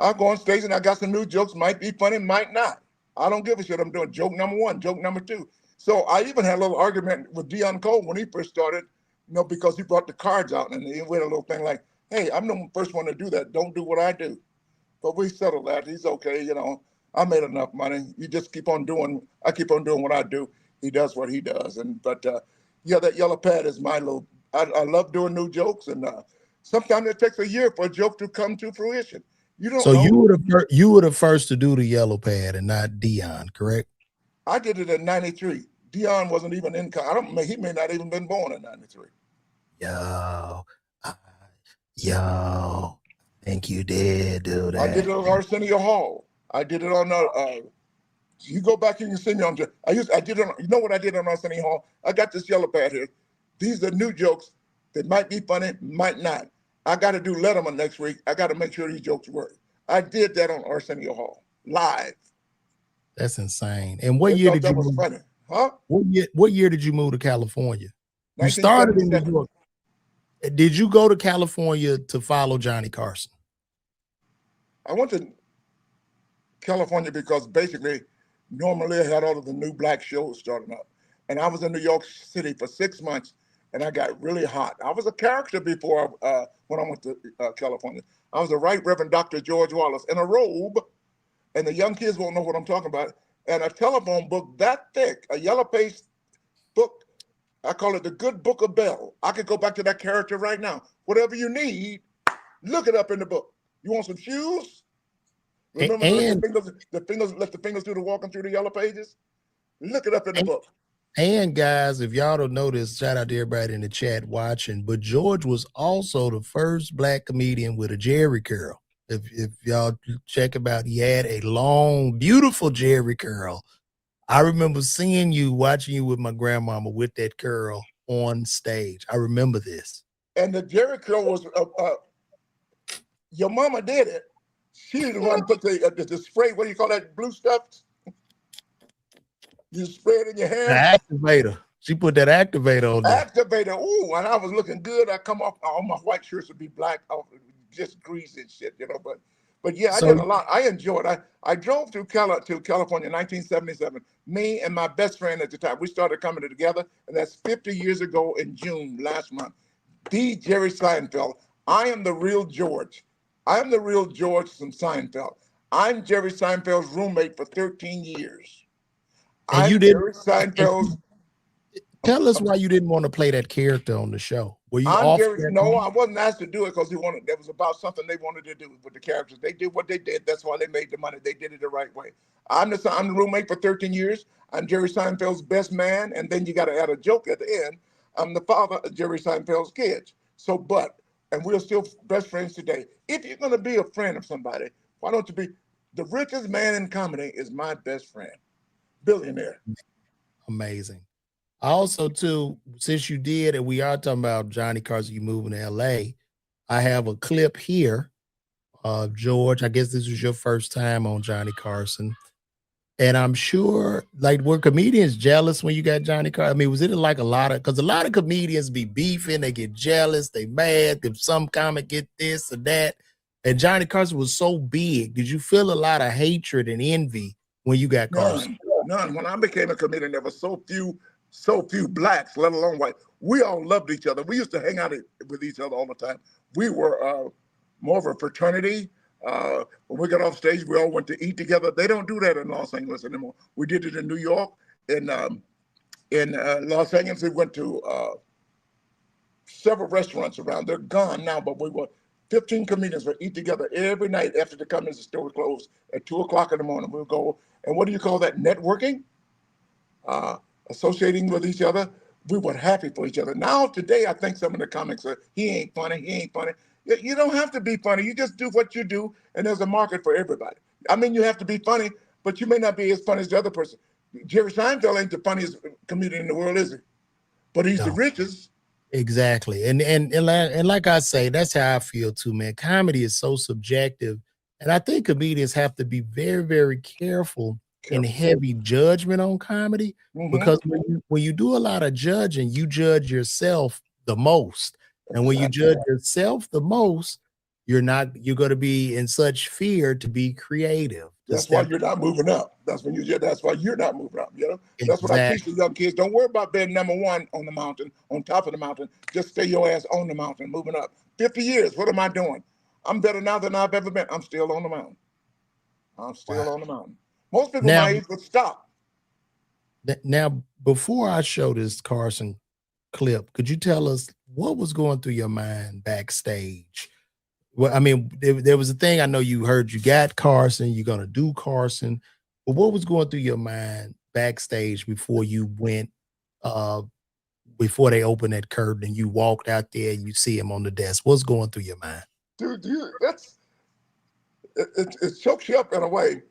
I go on stage and I got some new jokes. Might be funny, might not. I don't give a shit. I'm doing joke number 1, joke number 2. So I even had a little argument with Dion Cole when he first started, because he brought the cards out and he went a little thing like, hey, I'm the first one to do that. Don't do what I do. But we settled that. He's okay. I made enough money. You just I keep on doing what I do. He does what he does. Yeah, that yellow pad is my I love doing new jokes. And sometimes it takes a year for a joke to come to fruition. You don't So know. you were the first to do the yellow pad and not Dion, correct? I did it in 93. Dion wasn't even in, he may not even been born in 93. Yo, I think you did do that. I did it on Arsenio Hall. I did it on you go back and you see me on. I did it on. You know what I did on Arsenio Hall? I got this yellow pad here. These are new jokes that might be funny, might not. I got to do Letterman next week. I got to make sure these jokes work. I did that on Arsenio Hall live. That's insane. And what year did you move? Funny, huh? What year did you move to California? You 1977. started in New York. Did you go to California to follow Johnny Carson? I went to California because basically, normally I had all of the new black shows starting up. And I was in New York City for 6 months and I got really hot. I was a character before when I went to California. I was the Right Reverend Dr. George Wallace in a robe, and the young kids won't know what I'm talking about, and a telephone book that thick, a yellow page book. I call it the Good Book of Bell. I could go back to that character right now. Whatever you need, look it up in the book. You want some shoes? Remember let the fingers do the walking through the yellow pages? Look it up in the book. And guys, if y'all don't know this, shout out to everybody in the chat watching, but George was also the first black comedian with a Jerry curl. If y'all check him out, he had a long, beautiful Jerry curl. I remember seeing you, watching you with my grandmama with that curl on stage. I remember this. And the Jerry curl was, your mama did it. She the one put the spray, what do you call that blue stuff? You spray it in your hair. The activator. She put that activator on there. Activator. Ooh, and I was looking good. I come off, all my white shirts would be black, just grease and shit, But yeah, I did a lot. I enjoyed it. I drove to California in 1977. Me and my best friend at the time, we started coming together, and that's 50 years ago in June last month. The Jerry Seinfeld. I am the real George. I am the real George from Seinfeld. I'm Jerry Seinfeld's roommate for 13 years. And you Jerry Seinfeld's. Tell us why you didn't want to play that character on the show. Were you No, I wasn't asked to do it because that was about something they wanted to do with the characters. They did what they did. That's why they made the money. They did it the right way. I'm the roommate for 13 years. I'm Jerry Seinfeld's best man. And then you got to add a joke at the end. I'm the father of Jerry Seinfeld's kids. And we're still best friends today. If you're going to be a friend of somebody, why don't you be the richest man in comedy is my best friend, billionaire. Amazing. Also, too, since you did, and we are talking about Johnny Carson, you moving to LA, I have a clip here of George. I guess this was your first time on Johnny Carson. And I'm sure, like, were comedians jealous when you got Johnny Carson? I mean, was it like because a lot of comedians be beefing, they get jealous, they mad if some comic get this or that. And Johnny Carson was so big. Did you feel a lot of hatred and envy when you got Carson? None. When I became a comedian, there were so few blacks, let alone white. We all loved each other. We used to hang out with each other all the time. We were more of a fraternity. When we got off stage, we all went to eat together. They don't do that in Los Angeles anymore. We did it in New York. In Los Angeles, we went to several restaurants around. They're gone now, but we were 15 comedians would eat together every night after the convenience store closed at 2 o'clock in the morning. We'll go, and what do you call that? Networking? Associating with each other. We were happy for each other. Now, today, I think some of the comics are, he ain't funny. You don't have to be funny. You just do what you do, and there's a market for everybody. I mean, you have to be funny, but you may not be as funny as the other person. Jerry Seinfeld ain't the funniest comedian in the world, is he? But he's the richest. Exactly. And like I say, that's how I feel too, man. Comedy is so subjective. And I think comedians have to be very, very careful in heavy judgment on comedy, because when you do a lot of judging, you judge yourself the most. And when you judge yourself the most, you're going to be in such fear to be creative. That's why you're not moving up. That's why you're not moving up. You know, that's what I Exactly. teach the young kids. Don't worry about being number one on the mountain, on top of the mountain. Just stay your ass on the mountain, moving up. 50 years, what am I doing? I'm better now than I've ever been. I'm still on the mountain. I'm still on the mountain. Most people my age would stop. Now, before I show this Carson clip, could you tell us what was going through your mind backstage? Well, I mean, there was a thing I know you heard you got Carson, you're going to do Carson, but what was going through your mind backstage before you went, before they opened that curtain and you walked out there and you see him on the desk? What's going through your mind? Dude, it chokes you up in a way.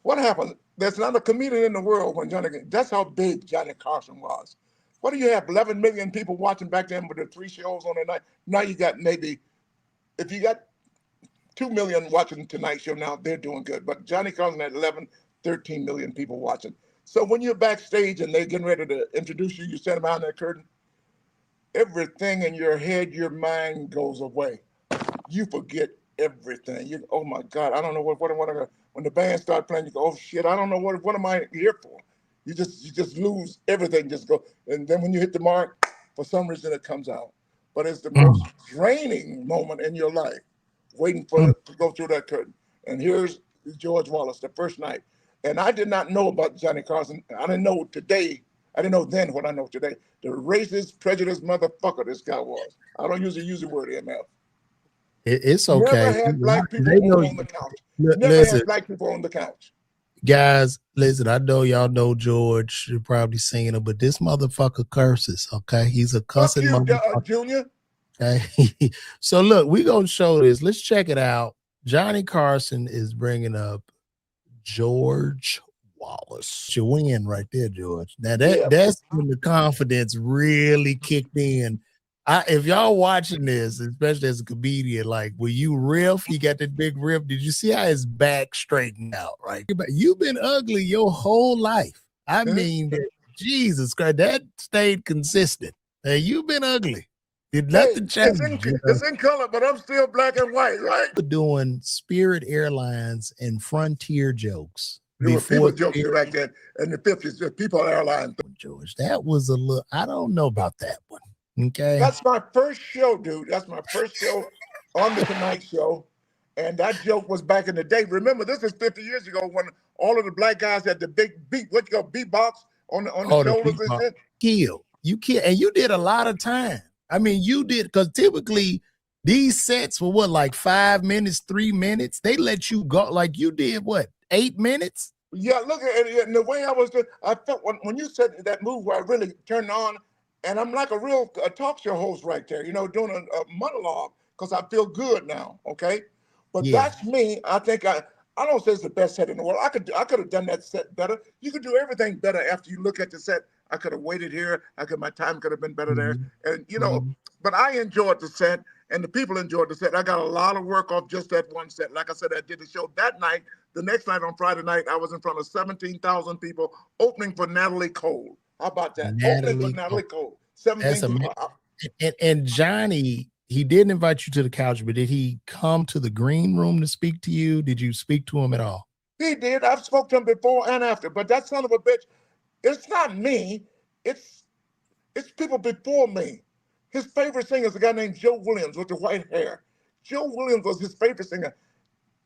What happened? There's not a comedian in the world when that's how big Johnny Carson was. What do you have, 11 million people watching back then with the 3 shows on the night? Now you got maybe, if you got 2 million watching Tonight Show now, they're doing good. But Johnny Carson had 11, 13 million people watching. So when you're backstage and they're getting ready to introduce you, you stand behind that curtain, everything in your head, your mind goes away. You forget everything. Oh my God, I don't know what when the band start playing, you go, oh shit, I don't know what am I here for? You just lose everything, just go. And then when you hit the mark, for some reason it comes out. But it's the most draining moment in your life, waiting for it to go through that curtain. And here's George Wallace, the first night. And I did not know about Johnny Carson. I didn't know today. I didn't know then what I know today. The racist, prejudiced motherfucker this guy was. I don't usually use the word MF. It's okay. Never had black people on the couch. Never had black people on the couch. Guys, listen, I know y'all know George. You're probably singing it, but this motherfucker curses, okay? He's a cussing motherfucker. Junior. Okay. So look, we're going to show this. Let's check it out. Johnny Carson is bringing up George Wallace. You win right there, George. Now that's when the confidence really kicked in. If y'all watching this, especially as a comedian, like when you riff, you got that big riff. Did you see how his back straightened out? Right, you've been ugly your whole life. I mean, Jesus Christ, that stayed consistent. Hey, you've been ugly. Did nothing change? It's in color, but I'm still black and white, right? Doing Spirit Airlines and Frontier jokes. There were people jokes back then in the 50s. People Airlines. George, that was a little. I don't know about that one. Okay. That's my first show, dude. That's my first show on the Tonight Show. And that joke was back in the day. Remember, this is 50 years ago when all of the black guys had the big beatbox on the shoulders and shit. You kill. And you did a lot of time. I mean, you did, because typically these sets were what, like 5 minutes, 3 minutes? They let you go, like you did what, 8 minutes? Yeah, look at it. And the way I felt when you said that move where I really turned on, and I'm like a real talk show host right there, you know, doing a monologue, because I feel good now, okay? But that's me. I think I don't say it's the best set in the world. I could have done that set better. You could do everything better after you look at the set. I could have waited here. My time could have been better there. And you know, but I enjoyed the set, and the people enjoyed the set. I got a lot of work off just that one set. Like I said, I did the show that night. The next night, on Friday night, I was in front of 17,000 people opening for Natalie Cole. How about that? Opening for Natalie Cole. 17 people. And Johnny, he didn't invite you to the couch, but did he come to the green room to speak to you? Did you speak to him at all? He did. I've spoken to him before and after, but that son of a bitch, it's not me. It's people before me. His favorite singer is a guy named Joe Williams with the white hair. Joe Williams was his favorite singer.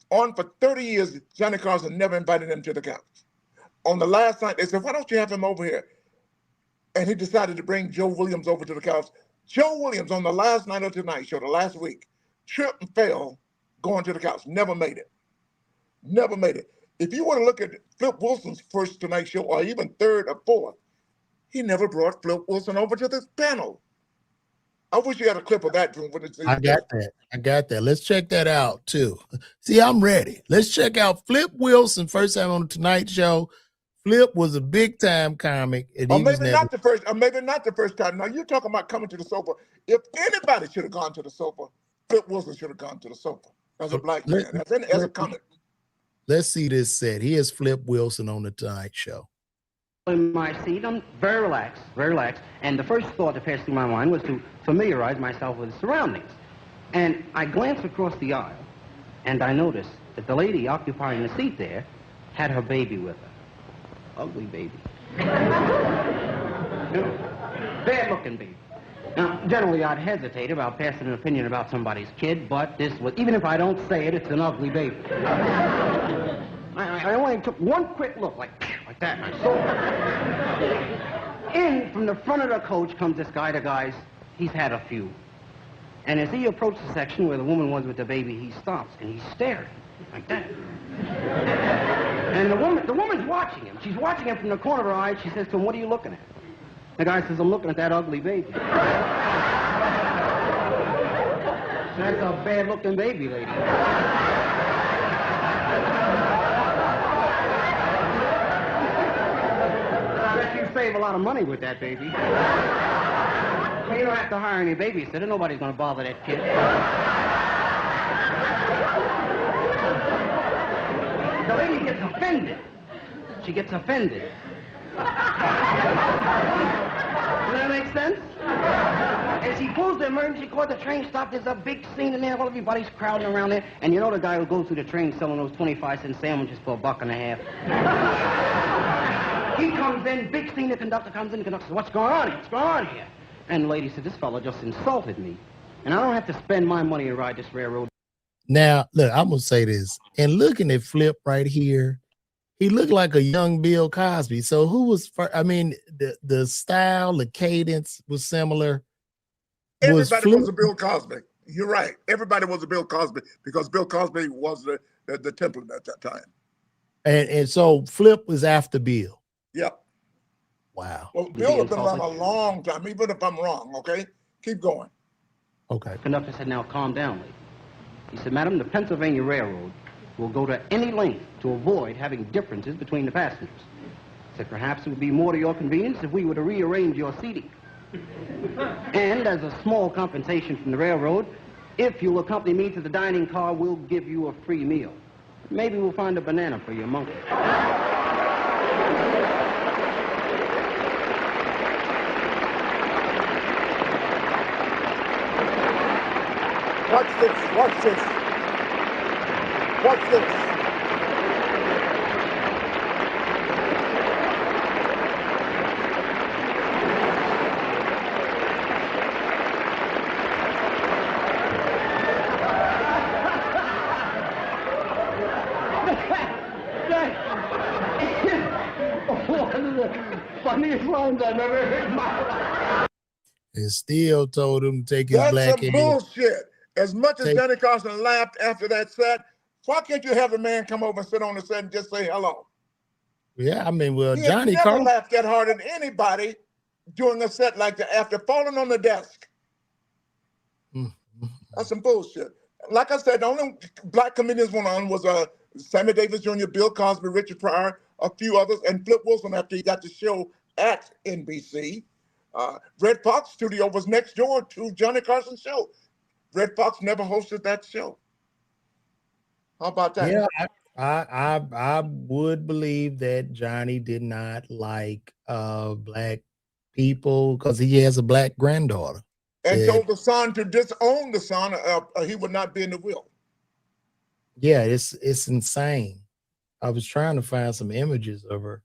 On for 30 years, Johnny Carson never invited him to the couch. On the last night, they said, why don't you have him over here? And he decided to bring Joe Williams over to the couch. Joe Williams, on the last night of Tonight Show, the last week, tripped and fell going to the couch. Never made it. Never made it. If you want to look at Flip Wilson's first Tonight Show, or even third or fourth, he never brought Flip Wilson over to this panel. I wish you had a clip of that. I got that. Let's check that out too. See, I'm ready. Let's check out Flip Wilson, first time on the Tonight Show. Flip was a big time comic. And or maybe not the first time. Now you're talking about coming to the sofa. If anybody should have gone to the sofa, Flip Wilson should have gone to the sofa as a black man, as a comic. Let's see this set. Here's Flip Wilson on the Tonight Show. In my seat, I'm very relaxed, very relaxed. And the first thought that passed through my mind was to familiarize myself with the surroundings. And I glanced across the aisle, and I noticed that the lady occupying the seat there had her baby with her. Ugly baby. Bad-looking baby. Now, generally, I'd hesitate about passing an opinion about somebody's kid, but this was, even if I don't say it, it's an ugly baby. I only took one quick look, like that, and I saw it. In from the front of the coach comes this guy. The guy's, he's had a few. And as he approached the section where the woman was with the baby, he stops, and he's staring, like that. And the woman's watching him. She's watching him from the corner of her eye. She says to him, "What are you looking at?" The guy says, "I'm looking at that ugly baby." That's a bad-looking baby, lady. I bet you save a lot of money with that baby. Well, you don't have to hire any babysitter. Nobody's going to bother that kid. The lady gets offended. She gets offended. Does that make sense? As he pulls the emergency cord, the train stopped. There's a big scene in there. Well, everybody's crowding around there. And you know the guy who goes through the train selling those 25-cent sandwiches for $1.50. He comes in, big scene. The conductor comes in. The conductor says, "What's going on here? What's going on here?" And the lady said, "This fellow just insulted me. And I don't have to spend my money to ride this railroad." Now, look, I'm going to say this. And looking at Flip right here, he looked like a young Bill Cosby. So who was first? I mean, the style, the cadence was similar. Everybody was a Bill Cosby. You're right. Everybody was a Bill Cosby because Bill Cosby was the template at that time. And so Flip was after Bill. Yep. Wow. Well, Bill has been around a long time, even if I'm wrong, okay? Keep going. Okay. The conductor said, "Now calm down, lady." He said, "Madam, the Pennsylvania Railroad will go to any length to avoid having differences between the passengers." He said, "Perhaps it would be more to your convenience if we were to rearrange your seating. And as a small compensation from the railroad, if you'll accompany me to the dining car, we'll give you a free meal. Maybe we'll find a banana for your monkey." Watch this. Watch this. Watch this. One of the funniest lines I've ever heard in my life. And still told him to take his That's black some ass. bullshit. As much as Johnny Carson laughed after that set, why can't you have the man come over and sit on the set and just say hello? Yeah, I mean, well, He Johnny has never Carson laughed that hard at anybody during a set like that after falling on the desk. That's some bullshit. Like I said, the only black comedians went on was Sammy Davis Jr., Bill Cosby, Richard Pryor, a few others, and Flip Wilson after he got the show at NBC. Red Fox Studio was next door to Johnny Carson's show. Red Fox never hosted that show. How about that? Yeah, I would believe that Johnny did not like black people because he has a black granddaughter. And told the son to disown the son, he would not be in the will. Yeah, it's insane. I was trying to find some images of her,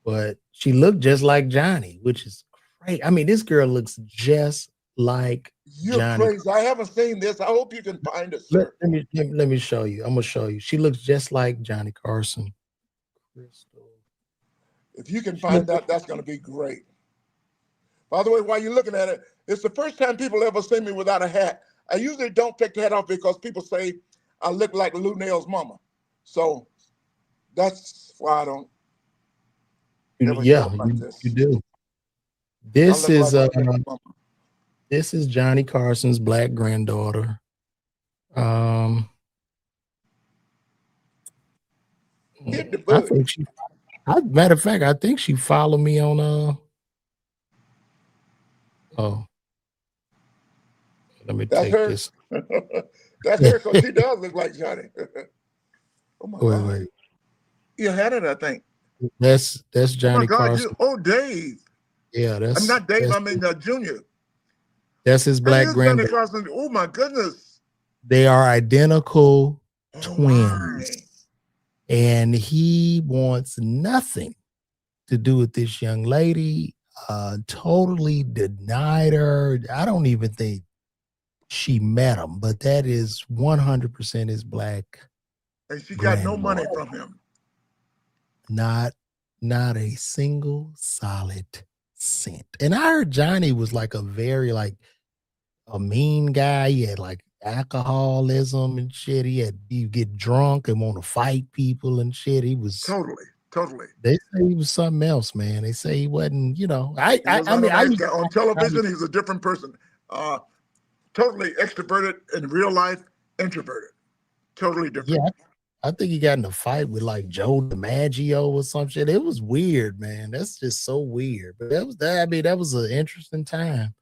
but she looked just like Johnny, which is great. I mean, this girl looks just like You're Johnny. crazy. I haven't seen this. I hope you can find it, sir. Let me show you. I'm gonna show you. She looks just like Johnny Carson. Crystal. If you can find that, that's going to be great. By the way, while you're looking at it, it's the first time people ever see me without a hat. I usually don't take the hat off because people say I look like Lou Nail's mama. So that's why I don't. Yeah, you do. This is like this is Johnny Carson's black granddaughter. Hit the I bullet. think she. Matter of fact, I think she followed me on. Oh, let me That's take her. this. That's her because she does look like Johnny. Oh my God. Wait. You had it, I think. That's Johnny Oh my God, Carson. Dave. Yeah, that's. I'm not Dave. That's, I mean Junior. That's his That black is Johnny grandbaby. Carson. Oh my goodness. They are identical Oh my. twins. And he wants nothing to do with this young lady. Totally denied her. I don't even think she met him, but that is 100% his black And she got no money grandmother. from him. Not a single solid cent. And I heard Johnny was like a very like a mean guy. He had like alcoholism and shit. You get drunk and want to fight people and shit. He was. Totally. Totally. They say he was something else, man. They say he wasn't. You know, He was I not mean, a I nice used guy. On to Johnny. television, he was a different person. Totally extroverted. In real life, introverted. Totally different. Yeah, I think he got in a fight with like Joe DiMaggio or some shit. It was weird, man. That's just so weird. But that was that. I mean, that was an interesting time.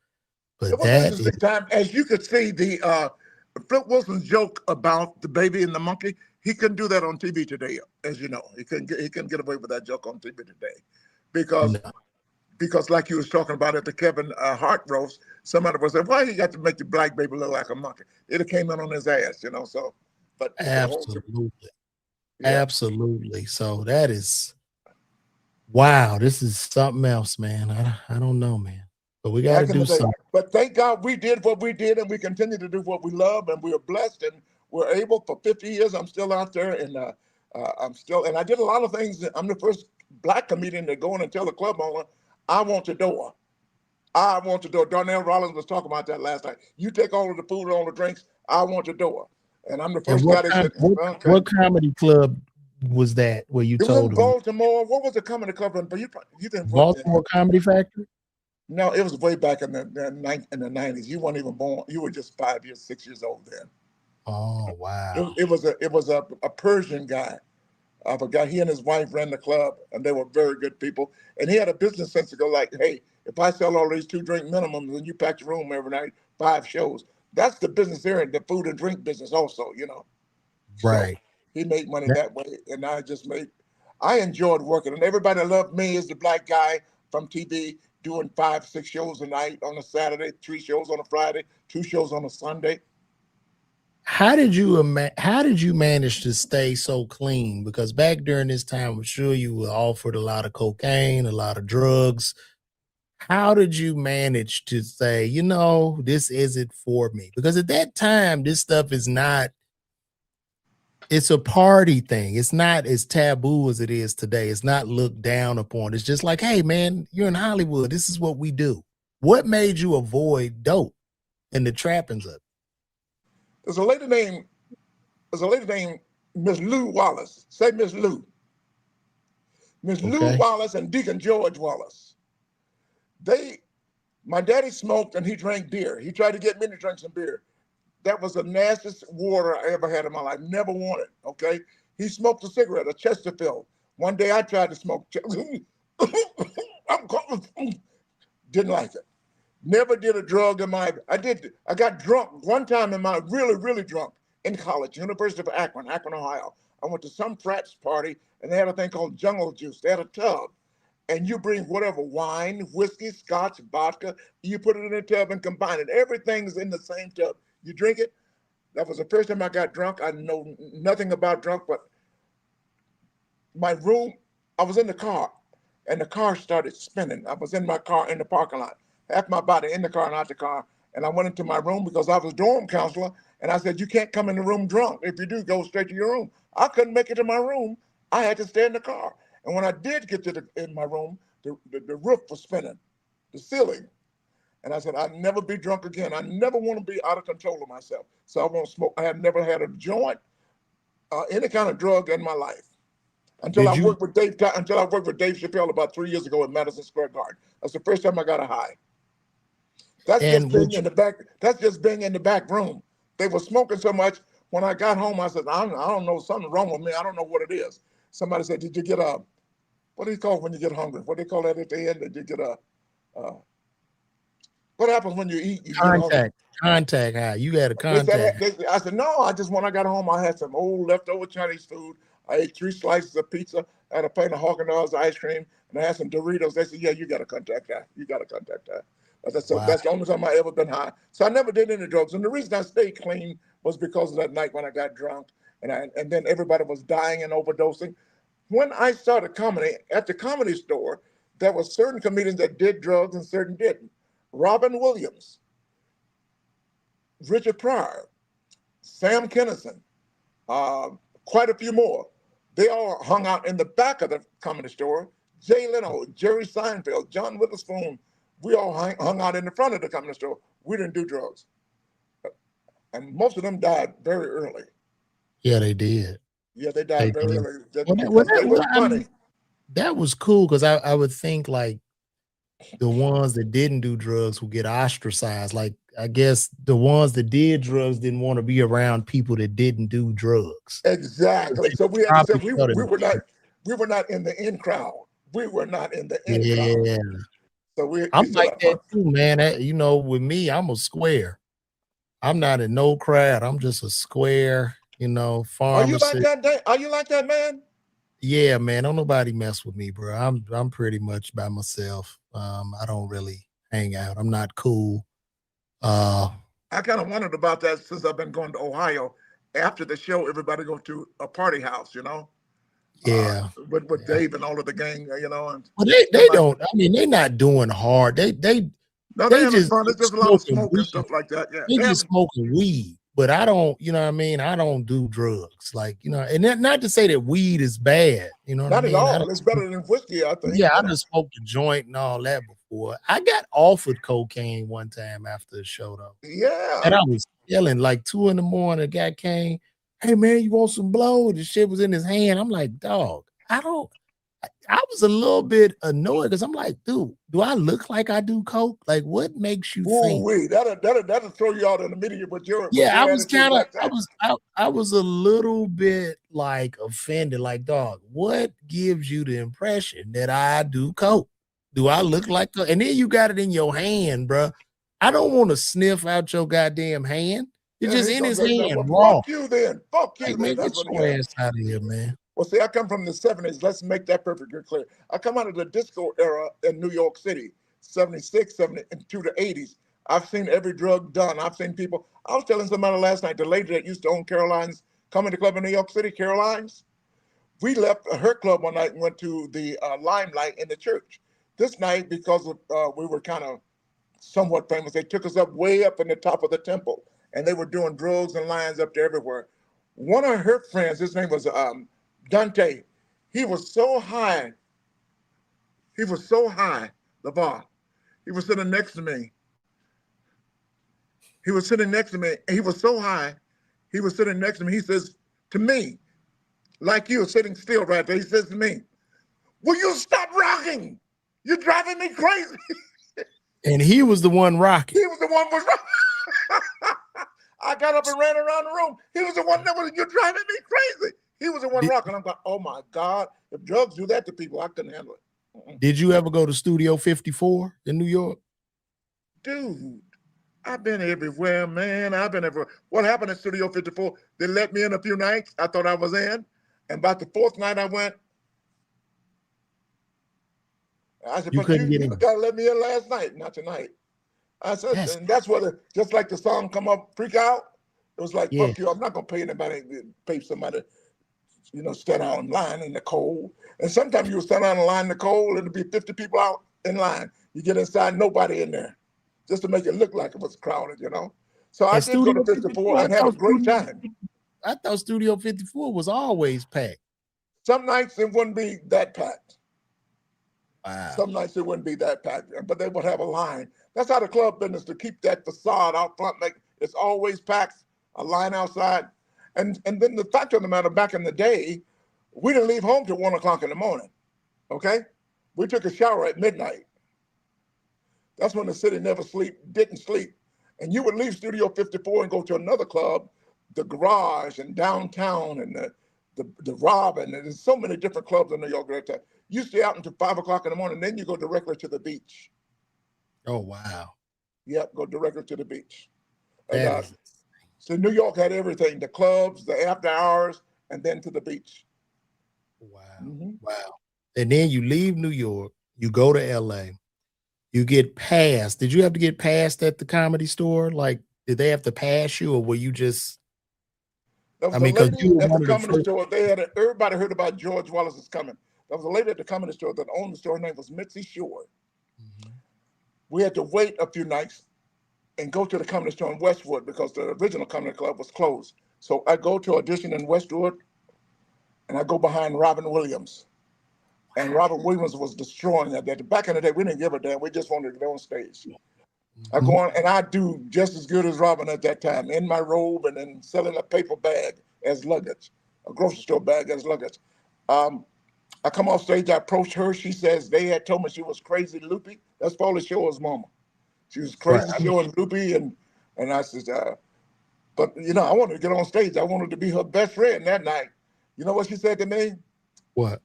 It But was an that is interesting time. As you could see, the Flip Wilson's joke about the baby and the monkey, he couldn't do that on TV today, as you know. He couldn't get away with that joke on TV today. Because no, like you was talking about at the Kevin Hart roast, somebody was saying, why he got to make the black baby look like a monkey? It have came in on his ass, you know. So, but it's a whole absolutely, yeah. absolutely. So that is wow. This is something else, man. I don't know, man. But we got to Back in do the day. something. But thank God we did what we did, and we continue to do what we love, and we are blessed, and we're able. For 50 years, I'm still out there, and I'm still, and I did a lot of things. I'm the first black comedian to go in and tell the club owner, I want your door. I want your door. Darnell Rollins was talking about that last night. You take all of the food and all the drinks. I want your door. And I'm the And first guy that said, okay. what comedy club was that where you It was in told them? Baltimore. What was the comedy club? But you didn't work there. Baltimore Comedy Factory? No, it was way back in the 90s. You weren't even born. You were just 5 years, 6 years old then. Oh wow. It was a Persian guy. I forgot. He and his wife ran the club, and they were very good people. And he had a business sense to go like, hey, if I sell all these 2-drink minimums and you pack your room every night, 5 shows, that's the business area, the food and drink business also, you know. So Right. he made money That- that way, and I enjoyed working, and everybody loved me as the black guy from TV doing 5, 6 shows a night on a Saturday, 3 shows on a Friday, 2 shows on a Sunday. How did you manage to stay so clean? Because back during this time, I'm sure you were offered a lot of cocaine, a lot of drugs. How did you manage to say, you know, this isn't for me? Because at that time, this stuff is not, it's a party thing. It's not as taboo as it is today. It's not looked down upon. It's just like, hey, man, you're in Hollywood. This is what we do. What made you avoid dope and the trappings of it? There's a lady named Miss Lou Wallace. Say Miss Lou. Miss Lou Okay. Wallace and Deacon George Wallace. My daddy smoked and he drank beer. He tried to get me to drink some beer. That was the nastiest water I ever had in my life. Never wanted, okay? He smoked a cigarette, a Chesterfield. One day I tried to smoke. Didn't like it. Never did a drug in my, I got drunk one time in my, really, really drunk in college, University of Akron, Ohio. I went to some frat's party and they had a thing called jungle juice. They had a tub and you bring whatever wine, whiskey, scotch, vodka, you put it in a tub and combine it. Everything's in the same tub. You drink it. That was the first time I got drunk. I know nothing about drunk, but my room, I was in the car and the car started spinning. I was in my car in the parking lot, half my body in the car and out the car. And I went into my room because I was dorm counselor. And I said, you can't come in the room drunk. If you do, go straight to your room. I couldn't make it to my room. I had to stay in the car. And when I did get to in my room, the roof was spinning, the ceiling. And I said, I'd never be drunk again. I never want to be out of control of myself. So I won't smoke. I have never had a joint, any kind of drug in my life. Until I worked with Dave Chappelle about 3 years ago at Madison Square Garden. That's the first time I got a high. That's just being in the back. That's just being in the back room. They were smoking so much. When I got home, I said, I don't know, something wrong with me. I don't know what it is. Somebody said, did you get a, what do you call it when you get hungry? What do you call that at the end? Did you get a, what happens when you eat? You contact high. You got a contact. I said, no, when I got home, I had some old leftover Chinese food. I ate 3 slices of pizza. I had a plate of Haagen-Dazs ice cream, and I had some Doritos. They said, yeah, you got to contact that. You got to contact that. So Wow. that's the only time I ever been high. So I never did any drugs. And the reason I stayed clean was because of that night when I got drunk, and then everybody was dying and overdosing. When I started comedy at the Comedy Store, there were certain comedians that did drugs and certain didn't. Robin Williams, Richard Pryor, Sam Kinison, quite a few more. They all hung out in the back of the Comedy Store. Jay Leno, Jerry Seinfeld, John Witherspoon, we all hung out in the front of the Comedy Store. We didn't do drugs. And most of them died very early. Yeah, they did. Yeah, they They died very did. early Well, because they were I funny. mean, that was cool because I would think like the ones that didn't do drugs would get ostracized. Like I guess the ones that did drugs didn't want to be around people that didn't do drugs. Exactly. So we had to say Probably felt it. we were not in the in crowd. We were not in the in crowd. Yeah, So we I'm still like had that fun. too, man. You know, with me, I'm a square. I'm not in no crowd. I'm just a square. You know, Are you like pharmacist. that? Are you like that, man? Yeah, man. Don't nobody mess with me, bro. I'm pretty much by myself. I don't really hang out. I'm not cool. I kind of wondered about that since I've been going to Ohio. After the show, everybody go to a party house, Yeah. with Yeah. Dave and all of the gang, and Well, they somebody, don't. I mean, they're not doing hard. no, they're They having just fun. It's just a lot of smoking smoke and weed. stuff like that. Yeah, They they're just having. smoking weed. But I don't, you know what I mean? I don't do drugs. Like, you know, and not to say that weed is bad. You know what I Not at mean? all. It's better than whiskey, I think. Yeah, I just smoked a joint and all that before. I got offered cocaine one time after the show though. Yeah. And I was yelling like 2 in the morning. A guy came, hey man, you want some blow? The shit was in his hand. I'm like, dog, I was a little bit annoyed because I'm like, dude, do I look like I do coke? Like, what makes you think? Ooh-wee. That'll throw you out in the media with your Yeah, I was attitude kind of, like that. I was a little bit like offended. Like, dog, what gives you the impression that I do coke? Do I look like coke? And then you got it in your hand, bro. I don't want to sniff out your goddamn hand. It's Yeah, just he's in gonna his say, no, hand, well, raw. fuck you then. Fuck you Like, then. man, get That's what he your got. ass out of here, man. Well, see, I come from the 70s. Let's make that perfectly clear. I come out of the disco era in New York City, 76, 72 to 80s. I've seen every drug done. I've seen people. I was telling somebody last night, the lady that used to own Caroline's Comedy Club in New York City, Caroline's, we left her club one night and went to the Limelight in the church. This night, because we were kind of somewhat famous, they took us up way up in the top of the temple, and they were doing drugs and lines up there everywhere. One of her friends, his name was Dante. He was so high. He was so high, LaVar. He was sitting next to me. He was sitting next to me. And he was so high. He was sitting next to me. He says to me, like you, sitting still right there. He says to me, "Will you stop rocking? You're driving me crazy." And he was the one rocking. He was the one was rocking. I got up and ran around the room. He was the one that was, "You're driving me crazy." He was the one rocking. I'm going, oh my God. If drugs do that to people, I couldn't handle it. Did you ever go to Studio 54 in New York? Dude, I've been everywhere, man. I've been everywhere. What happened at Studio 54? They let me in a few nights. I thought I was in. And about the fourth night I went, I said, You but couldn't you get in. got to let me in last night, not tonight. I said, That's and that's where just like the song come up, Freak Out. It was like, yeah. fuck you. I'm not going to pay anybody, pay somebody, stand out in line in the cold. And sometimes you would stand out in line in the cold and there'd be 50 people out in line. You get inside, nobody in there, just to make it look like it was crowded, So I At did go to Studio 54 and have a great time. I thought Studio 54 was always packed. Some nights it wouldn't be that packed. Wow. Some nights it wouldn't be that packed, but they would have a line. That's how the club business, to keep that facade out front, like it's always packed, a line outside. And then the fact of the matter, back in the day, we didn't leave home till 1 o'clock in the morning. Okay? We took a shower at midnight. That's when the city didn't sleep. And you would leave Studio 54 and go to another club, the Garage and downtown and the Robin, and there's so many different clubs in New York at that time. You stay out until 5 o'clock in the morning, then you go directly to the beach. Oh wow. Yep, go directly to the beach. That is So New York had everything, the clubs, the after hours, and then to the beach. wow. Wow. And then you leave New York, you go to LA, You get passed. Did you have to get passed at the Comedy Store? Like, did they have to pass you, or were you just? There was I a mean, because lady you were at the one of the Comedy first. Store. Everybody heard about George Wallace is coming. There was a lady at the Comedy Store that owned the store. Her name was Mitzi Shore. Mhm. We had to wait a few nights and go to the Comedy Store in Westwood because the original Comedy Club was closed. So I go to audition in Westwood, and I go behind Robin Williams. And Robin Williams was destroying it. Back in the day, we didn't give a damn. We just wanted to get on stage. I go Mhm. on and I do just as good as Robin at that time in my robe and then selling a paper bag as luggage, a grocery store bag as luggage. Um, I come off stage, I approach her. She says they had told me she was crazy loopy. That's Paulie Shore's mama. She was Right. crazy Shore and loopy. And I said, but I wanted to get on stage. I wanted to be her best friend that night. You know what she said to me? What?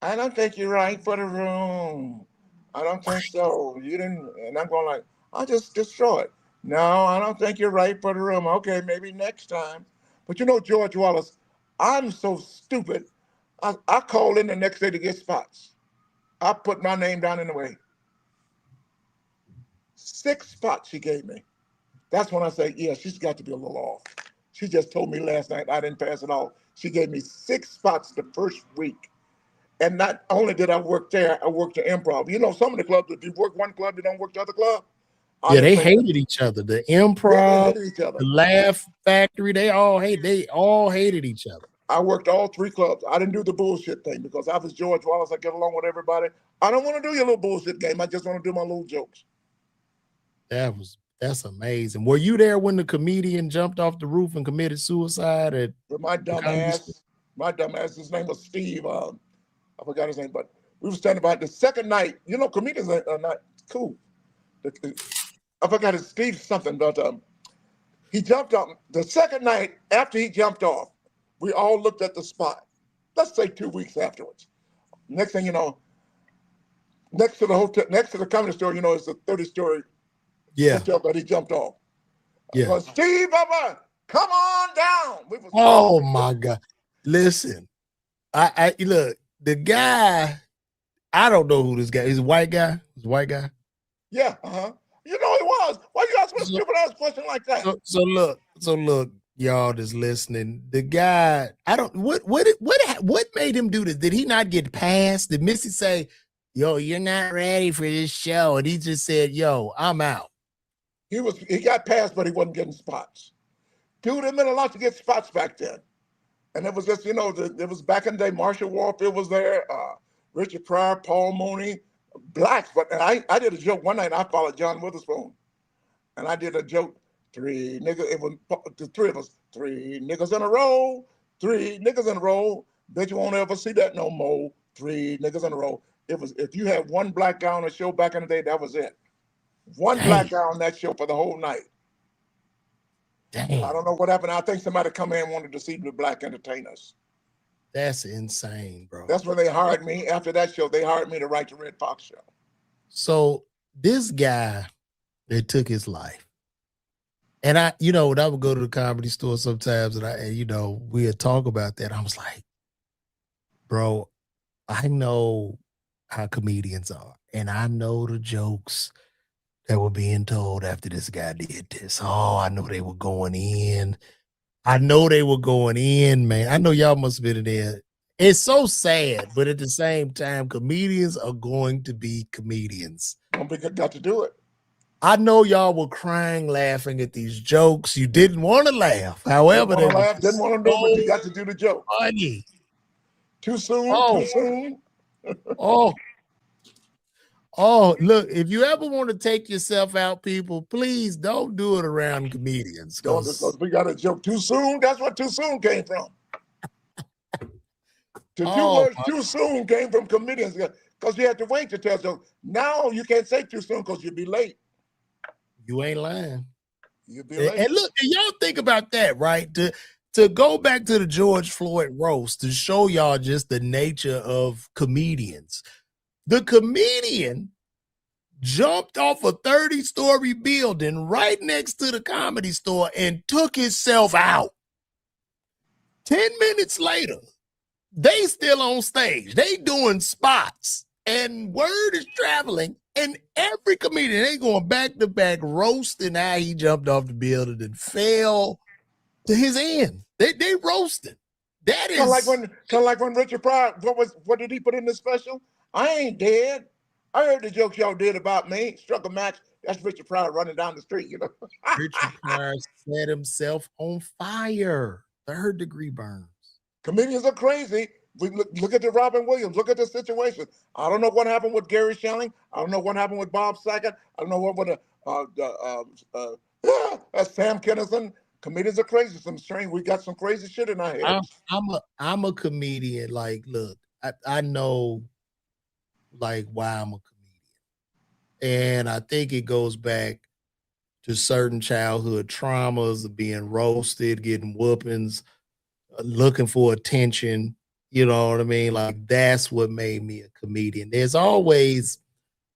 I don't think you're right for the room. I don't think so. You didn't, and I'm going like, I'll just destroy it. No, I don't think you're right for the room. Okay, maybe next time. But George Wallace, I'm so stupid. I called in the next day to get spots. I put my name down in the way. 6 spots she gave me. That's when I say, yeah, she's got to be a little off. She just told me last night I didn't pass it all. She gave me 6 spots the first week. And not only did I work there, I worked the improv. Some of the clubs, if you work one club, you don't work the other club. I Yeah, didn't they play that. hated each other. The Yeah, they Improv, hated each other. the Laugh Factory, they all hated each other. I worked all 3 clubs. I didn't do the bullshit thing because I was George Wallace. I get along with everybody. I don't want to do your little bullshit game. I just want to do my little jokes. That's amazing. Were you there when the comedian jumped off the roof and committed suicide at But my the dumb Comedy Store? ass, his name was Steve. I forgot his name, but we were standing by the second night. Comedians are not cool. I forgot his Steve something, but he jumped off the second night after he jumped off. We all looked at the spot. Let's say 2 weeks afterwards. Next thing you know, next to the hotel, next to the Comedy Store, it's a 30-story Yeah, hotel that he jumped off. yeah. Steve, Bubba, come on down. We was Oh my God. Listen, I look, the guy, I don't know who this guy is. He's a white guy. He's a white guy. Yeah, he was. Why you ask me a So, stupid ass question like that? so look, y'all that's listening. The guy, I don't what made him do this? Did he not get passed? Did Missy say, yo, you're not ready for this show? And he just said, yo, I'm out. He got passed, but he wasn't getting spots. Dude, it meant a lot to get spots back then. And it was just, it was back in the day. Marshall Warfield was there, Richard Pryor, Paul Mooney, blacks. But I did a joke one night. I followed John Witherspoon, and I did a joke. 3 niggas. It was the 3 of us. 3 niggas in a row. 3 niggas in a row. Bet you won't ever see that no more. 3 niggas in a row. It was if you had one black guy on a show back in the day, that was it. One black guy on that show for the whole night. I don't know what happened. I think somebody come in and wanted to see the black entertainers. That's insane, bro. That's when they hired me. After that show, they hired me to write the Red Fox show. So this guy that took his life, and I would go to the Comedy Store sometimes, and we'd talk about that. I was like, bro, I know how comedians are, and I know the jokes that were being told after this guy did this. Oh, I know they were going in. Man. I know y'all must have been in there. It's so sad, but at the same time, comedians are going to be comedians. Don't think I got to do it. I know y'all were crying, laughing at these jokes. You didn't want to laugh. However, Didn't they want to were laugh, didn't want to do it, but you got to do the joke. funny. Too soon, Oh, too soon. oh, look, if you ever want to take yourself out, people, please don't do it around comedians. Don't because we got a joke too soon. That's what too soon came from. The 2 words too soon came from comedians because you had to wait to tell jokes. Now you can't say too soon because you'll be late. You ain't lying. You'll be late. And look, y'all think about that, right? To go back to the George Floyd roast to show y'all just the nature of comedians. The comedian jumped off a 30-story building right next to the Comedy Store and took himself out. 10 minutes later, they still on stage. They doing spots. And word is traveling, and every comedian, they going back to back roasting how he jumped off the building and fell to his end. They roasted. That Kind of like is when Richard Pryor, what did he put in the special? I ain't dead. I heard the jokes y'all did about me. Struck a match. That's Richard Pryor running down the street, you know. Richard Pryor set himself on fire. Third degree burns. Comedians are crazy. We look at the Robin Williams. Look at the situation. I don't know what happened with Gary Shelling. I don't know what happened with Bob Saget. I don't know what with Sam Kinison. Comedians are crazy. Some strange. We got some crazy shit in our heads. I'm a comedian. Like, look, I know like why I'm a comedian, and I think it goes back to certain childhood traumas of being roasted, getting whoopings, looking for attention. You know what I mean? Like, that's what made me a comedian. There's always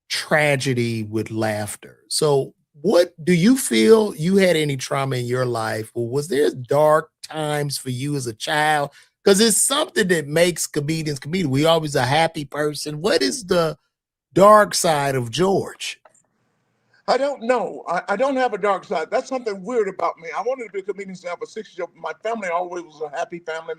tragedy with laughter. So, what do you feel you had any trauma in your life, or was there dark times for you as a child? Because it's something that makes comedians comedians. We always a happy person. What is the dark side of George? I don't know. I don't have a dark side. That's something weird about me. I wanted to be a comedian since I was 6 years old. My family always was a happy family.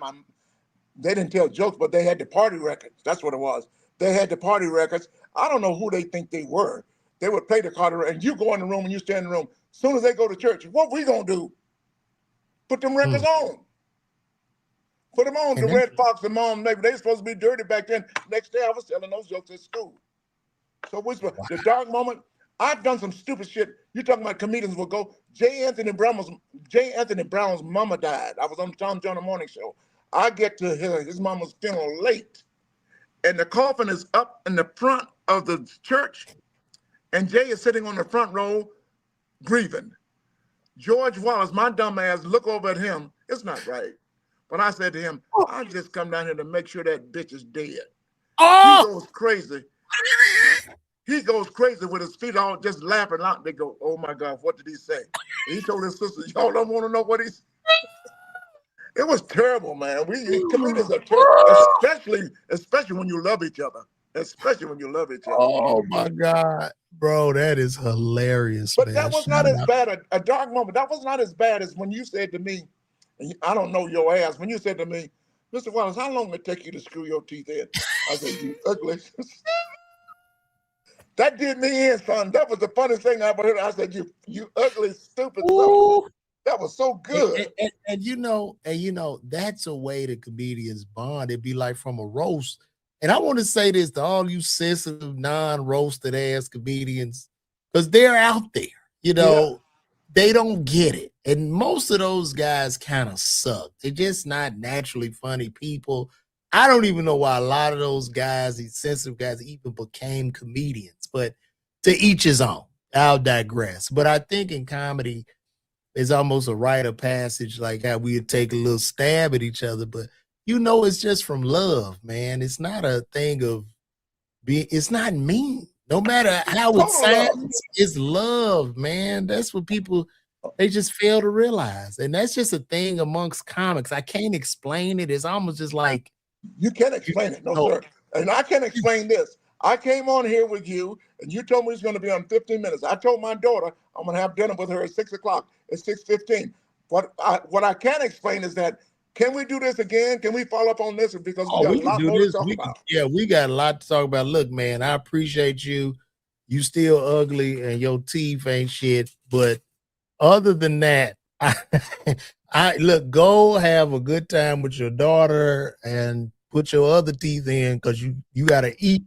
They didn't tell jokes, but they had the party records. That's what it was. They had the party records. I don't know who they think they were. They would play the party record, and you go in the room and you stay in the room. As soon as they go to church, what we gonna do? Put them records on. Put them on. The Red Fox and Mom Neighbor. They supposed to be dirty back then. Next day, I was telling those jokes at school. So the dark moment. I've done some stupid shit. You're talking about comedians will go. J. Anthony Brown's mama died. I was on the Tom Joyner Morning Show. I get to his mama's funeral late, and the coffin is up in the front of the church, and Jay is sitting on the front row grieving. George Wallace, my dumb ass, look over at him. It's not right. But I said to him, I just come down here to make sure that bitch is dead. Oh! He goes crazy. He goes crazy with his feet all just laughing out. They go, oh my God, what did he say? He told his sister, y'all don't want to know what he's. It was terrible, man. Comedians are terrible, especially when you love each other. Especially when you love each other. Oh my God, bro, that is hilarious. But man. that was not as bad a dark moment. That was not as bad as when you said to me, and I don't know your ass, when you said to me, Mr. Wallace, how long it take you to screw your teeth in? I said, you ugly. That did me in, son. That was the funniest thing I ever heard. I said, you ugly, stupid son. That was so good. And you know, that's a way the comedians bond. It'd be like from a roast. And I want to say this to all you sensitive, non-roasted ass comedians, because they're out there, you know, they don't get it. And most of those guys kind of suck. They're just not naturally funny people. I don't even know why a lot of those guys, these sensitive guys, even became comedians, but to each his own. I'll digress. But I think in comedy, it's almost a rite of passage, like how we would take a little stab at each other, but you know, it's just from love, man. It's not a thing of it's not mean. No matter how it sounds, it's love, man. That's what people, they just fail to realize. And that's just a thing amongst comics. I can't explain it. It's almost just like, you can't explain it, no, sir. And I can't explain this. I came on here with you, and you told me it's going to be on 15 minutes. I told my daughter I'm going to have dinner with her at 6 o'clock. It's 6:15. What I can't explain is that, can we do this again? Can we follow up on this? Because we got a lot more to talk about. Yeah, we got a lot to talk about. Look, man, I appreciate you. You still ugly and your teeth ain't shit. But other than that, I look, go have a good time with your daughter and put your other teeth in, because you gotta eat.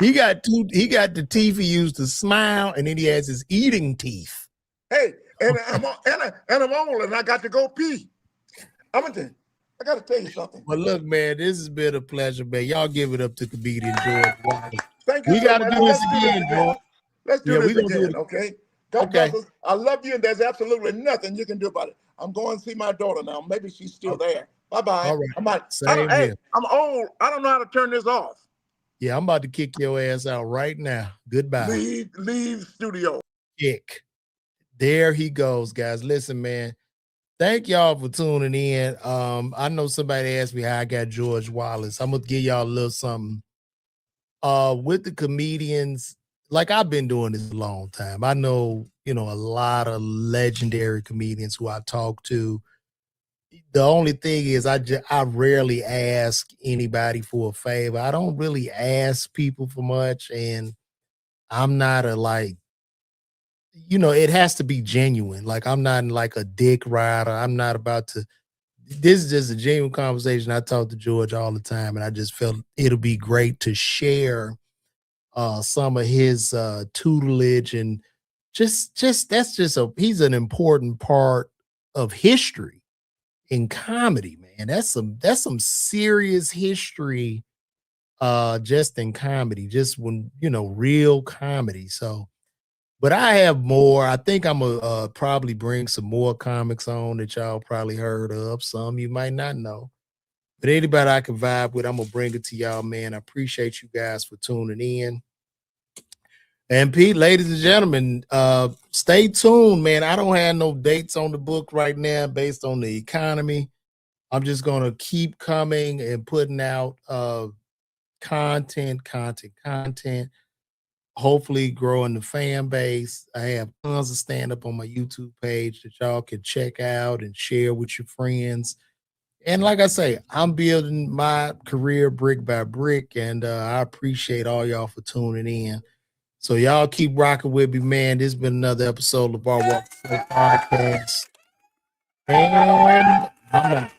He got the teeth he used to smile, and then he has his eating teeth. Hey, and I'm old and I got to go pee. I got to tell you something. Well, look, man, this has been a pleasure, man. Y'all give it up to comedian George Wallace. Thank you. We got to do this again, George. Let's do this again, okay? God bless us. I love you, and there's absolutely nothing you can do about it. I'm going to see my daughter now. Maybe she's still there. Bye-bye. All right. I'm old. I don't know how to turn this off. Yeah, I'm about to kick your ass out right now. Goodbye. Leave studio. Kick. There he goes, guys. Listen, man. Thank y'all for tuning in. I know somebody asked me how I got George Wallace. I'm gonna give y'all a little something with the comedians, like I've been doing this a long time. I know, a lot of legendary comedians who I talk to. The only thing is I rarely ask anybody for a favor. I don't really ask people for much, and I'm not a like, it has to be genuine. Like I'm not like a dick rider. I'm not about to. This is just a genuine conversation. I talk to George all the time, and I just felt it'll be great to share some of his tutelage, and just that's just he's an important part of history in comedy, man. That's some serious history just in comedy, just when real comedy. So but I have more. I think I'm gonna probably bring some more comics on that y'all probably heard of. Some you might not know. But anybody I can vibe with, I'm gonna bring it to y'all, man. I appreciate you guys for tuning in. And Pete, ladies and gentlemen, stay tuned, man. I don't have no dates on the book right now based on the economy. I'm just gonna keep coming and putting out content. Hopefully growing the fan base. I have tons of stand-up on my YouTube page that y'all can check out and share with your friends. And like I say, I'm building my career brick by brick, and I appreciate all y'all for tuning in. So y'all keep rocking with me, man. This has been another episode of LaVar Walker Podcast. And I'm out.